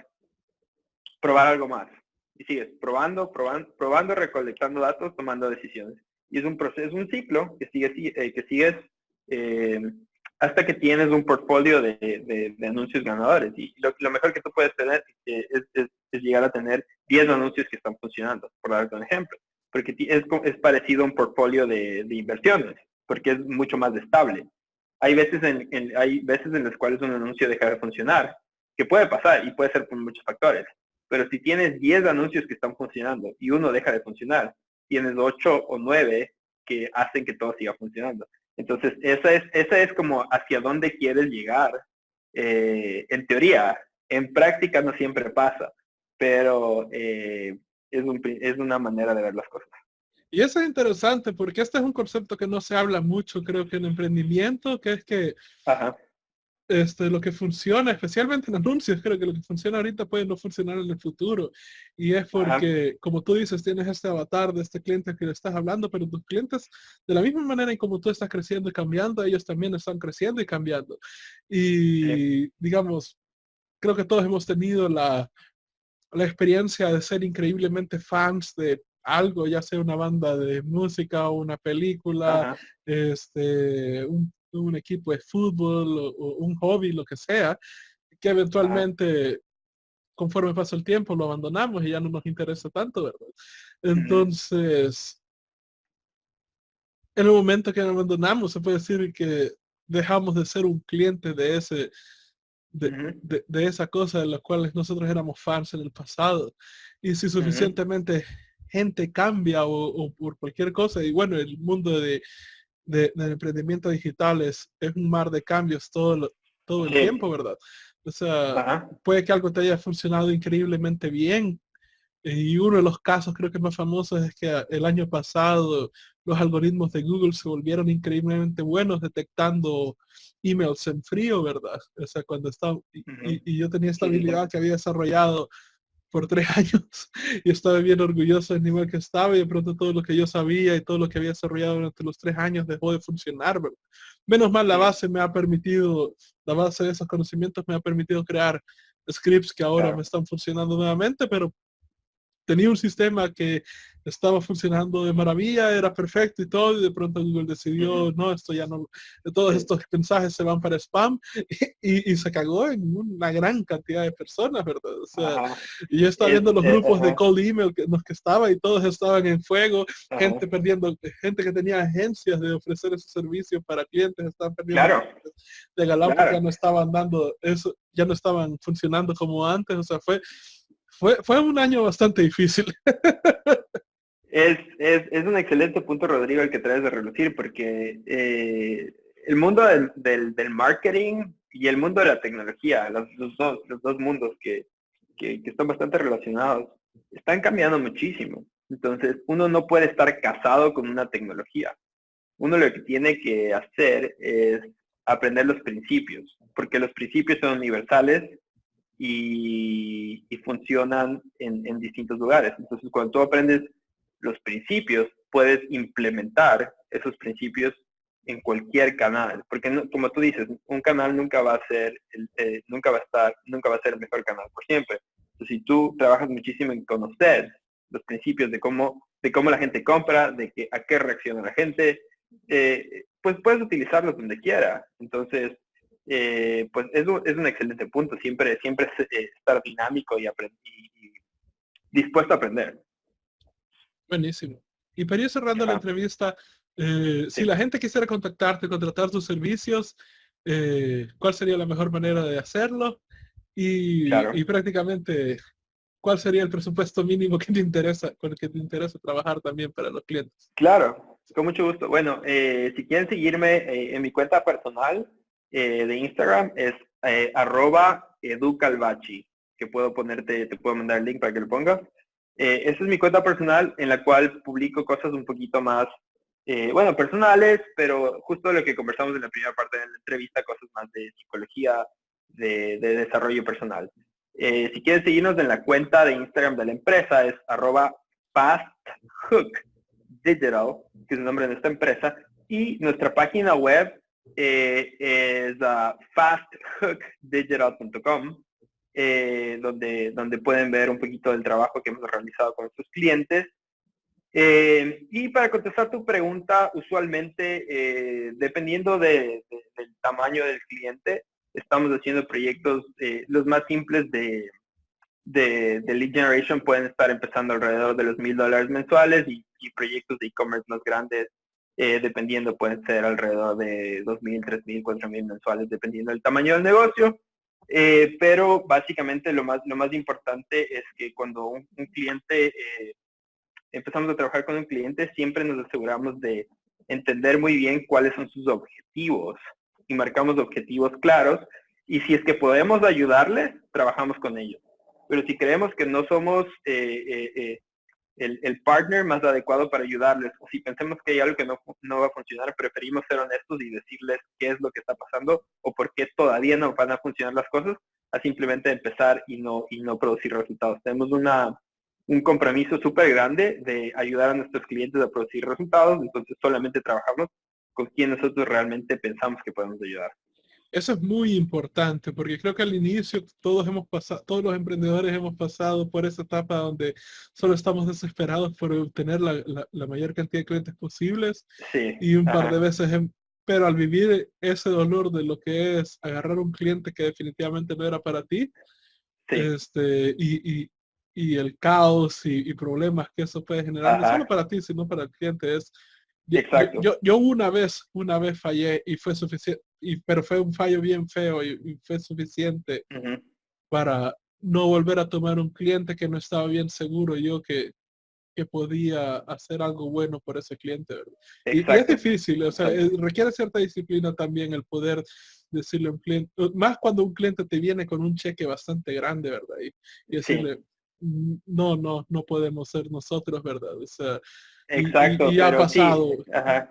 probar algo más. Y sigues probando, recolectando datos, tomando decisiones. Y es un proceso, un ciclo que sigues hasta que tienes un portfolio de anuncios ganadores. Y lo mejor que tú puedes tener es llegar a tener 10 anuncios que están funcionando, por darte un ejemplo. Porque es parecido a un portfolio de inversiones, porque es mucho más estable. Hay veces en las cuales un anuncio deja de funcionar, que puede pasar y puede ser por muchos factores. Pero si tienes 10 anuncios que están funcionando y uno deja de funcionar, tienes 8 o 9 que hacen que todo siga funcionando. Entonces, esa es como hacia dónde quieres llegar. En teoría, en práctica no siempre pasa, pero es una manera de ver las cosas. Y eso es interesante porque este es un concepto que no se habla mucho, creo que en emprendimiento, que es que Ajá, lo que funciona, especialmente en anuncios, creo que lo que funciona ahorita puede no funcionar en el futuro. Y es ajá, porque, como tú dices, tienes este avatar de este cliente que le estás hablando, pero tus clientes, de la misma manera en como tú estás creciendo y cambiando, ellos también están creciendo y cambiando. sí, Y, digamos, creo que todos hemos tenido la experiencia de ser increíblemente fans de algo, ya sea una banda de música o una película, ajá, un equipo de fútbol o un hobby, lo que sea, que ajá, eventualmente, conforme pasa el tiempo, lo abandonamos y ya no nos interesa tanto, ¿verdad? ujú, Entonces, en el momento que lo abandonamos, se puede decir que dejamos de ser un cliente de ujú, de esa cosa de las cuales nosotros éramos fans en el pasado. Y si ujú, suficientemente gente cambia o por cualquier cosa, y bueno, el mundo del emprendimiento digital es un mar de cambios todo el sí, tiempo, ¿verdad? O sea, ajá, puede que algo te haya funcionado increíblemente bien. Y uno de los casos creo que más famosos es que el año pasado los algoritmos de Google se volvieron increíblemente buenos detectando emails en frío, ¿verdad? O sea, cuando estaba, ujú, y yo tenía esta sí, sí, sí, habilidad que había desarrollado por 3 años y estaba bien orgulloso del nivel que estaba y de pronto todo lo que yo sabía y todo lo que había desarrollado durante los 3 años dejó de funcionar, ¿verdad? Menos mal la Sí, base me ha permitido, la base de esos conocimientos me ha permitido crear scripts que ahora me claro. están funcionando nuevamente, pero tenía un sistema que estaba funcionando de maravilla, era perfecto y todo, y de pronto Google decidió, Ujú, no, esto ya no, todos sí, estos mensajes se van para spam y se cagó en una gran cantidad de personas, ¿verdad? O sea, ajá. y yo estaba viendo los grupos de Ajá, cold email en los que estaba y todos estaban en fuego, ajá. gente perdiendo, gente que tenía agencias de ofrecer ese servicio para clientes, estaban perdiendo Claro, clientes de galán porque ya claro. no estaban dando eso, ya no estaban funcionando como antes, o sea, fue un año bastante difícil. Es un excelente punto, Rodrigo, el que traes de relucir, porque el mundo del marketing y el mundo de la tecnología, los dos mundos que están bastante relacionados, están cambiando muchísimo. Entonces, uno no puede estar casado con una tecnología. Uno lo que tiene que hacer es aprender los principios, porque los principios son universales y funcionan en distintos lugares. Entonces, cuando tú aprendes los principios, puedes implementar esos principios en cualquier canal, porque no, como tú dices, un canal nunca va a ser, nunca va a ser el mejor canal por siempre. Entonces, si tú trabajas muchísimo en conocer los principios de cómo la gente compra, a qué reacciona la gente, pues puedes utilizarlos donde quiera. Entonces, pues es un excelente punto. Siempre estar dinámico y dispuesto a aprender. Buenísimo. Y para ir cerrando la Ajá, entrevista, si sí, la gente quisiera contactarte, contratar tus servicios, ¿cuál sería la mejor manera de hacerlo? Y claro. prácticamente, ¿cuál sería el presupuesto mínimo que te interesa, con el que te interesa trabajar también para los clientes? Claro, con mucho gusto. Bueno, si quieren seguirme en mi cuenta personal de Instagram es @educalvachi, que te puedo mandar el link para que lo pongas. Esa es mi cuenta personal en la cual publico cosas un poquito más, bueno, personales, pero justo lo que conversamos en la primera parte de la entrevista, cosas más de psicología, de desarrollo personal. Si quieren seguirnos en la cuenta de Instagram de la empresa es @fasthook Digital, que es el nombre de nuestra empresa, y nuestra página web es fasthookdigital.com, donde pueden ver un poquito del trabajo que hemos realizado con nuestros clientes. Y para contestar tu pregunta, usualmente, dependiendo del tamaño del cliente, estamos haciendo proyectos, los más simples de lead generation pueden estar empezando alrededor de los $1,000 mensuales y proyectos de e-commerce más grandes, dependiendo, pueden ser alrededor de 2,000, 3,000, 4,000 mensuales, dependiendo del tamaño del negocio. Pero básicamente lo más importante es que cuando un cliente, empezamos a trabajar con un cliente, siempre nos aseguramos de entender muy bien cuáles son sus objetivos y marcamos objetivos claros. Y si es que podemos ayudarles, trabajamos con ellos. Pero si creemos que no somos el partner más adecuado para ayudarles, o si pensemos que hay algo que no va a funcionar, preferimos ser honestos y decirles qué es lo que está pasando o por qué todavía no van a funcionar las cosas, a simplemente empezar y no producir resultados. Tenemos un compromiso súper grande de ayudar a nuestros clientes a producir resultados, entonces solamente trabajamos con quien nosotros realmente pensamos que podemos ayudar. Eso es muy importante porque creo que al inicio todos hemos pasado, todos los emprendedores hemos pasado por esa etapa donde solo estamos desesperados por obtener la mayor cantidad de clientes posibles Sí, y un par de ajá, veces, pero al vivir ese dolor de lo que es agarrar un cliente que definitivamente no era para ti, sí, y el caos y problemas que eso puede generar, no solo ajá, para ti, sino para el cliente, exacto. yo una vez fallé y fue suficiente, pero fue un fallo bien feo y fue suficiente Ujú, para no volver a tomar un cliente que no estaba bien seguro yo que podía hacer algo bueno por ese cliente, ¿verdad? Y es exacto, difícil, o sea, exacto. requiere cierta disciplina también el poder decirle a un cliente, más cuando un cliente te viene con un cheque bastante grande, ¿verdad? Y decirle, Sí, no, no, no podemos ser nosotros, ¿verdad? O sea, y exacto, ha pero sí, pasado. ajá.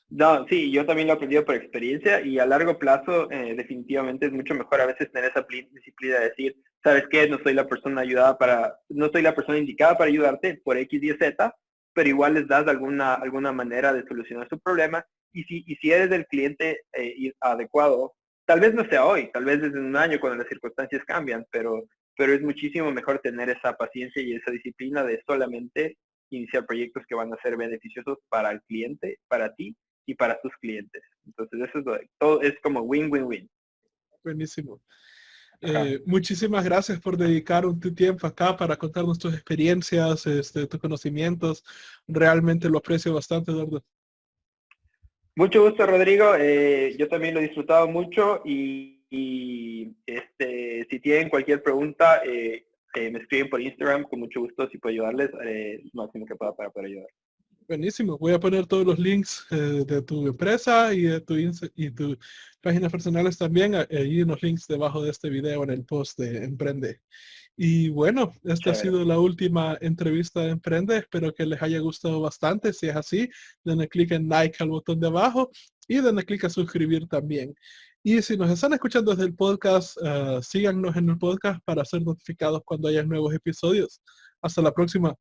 No, sí, yo también lo he aprendido por experiencia y a largo plazo definitivamente es mucho mejor a veces tener esa disciplina de decir, ¿sabes qué? No soy la persona indicada para ayudarte por X, Y, Z, pero igual les das alguna manera de solucionar su problema y si eres el cliente adecuado, tal vez no sea hoy, tal vez desde un año cuando las circunstancias cambian, pero es muchísimo mejor tener esa paciencia y esa disciplina de solamente iniciar proyectos que van a ser beneficiosos para el cliente, para ti y para tus clientes. Entonces, eso es todo es como win-win-win. Buenísimo. Ajá. Muchísimas gracias por dedicar tu tiempo acá para contarnos tus experiencias, tus conocimientos. Realmente lo aprecio bastante, Eduardo. Mucho gusto, Rodrigo. Yo también lo he disfrutado mucho si tienen cualquier pregunta, me escriben por Instagram. Con mucho gusto, si puedo ayudarles, lo máximo que pueda para poder ayudar. Buenísimo. Voy a poner todos los links de tu empresa y de y tus páginas personales también, ahí en los links debajo de este video en el post de Emprende. Y bueno, esta ha Chévere. sido la última entrevista de Emprende. Espero que les haya gustado bastante. Si es así, denle clic en like al botón de abajo y denle clic a suscribir también. Y si nos están escuchando desde el podcast, síganos en el podcast para ser notificados cuando haya nuevos episodios. Hasta la próxima.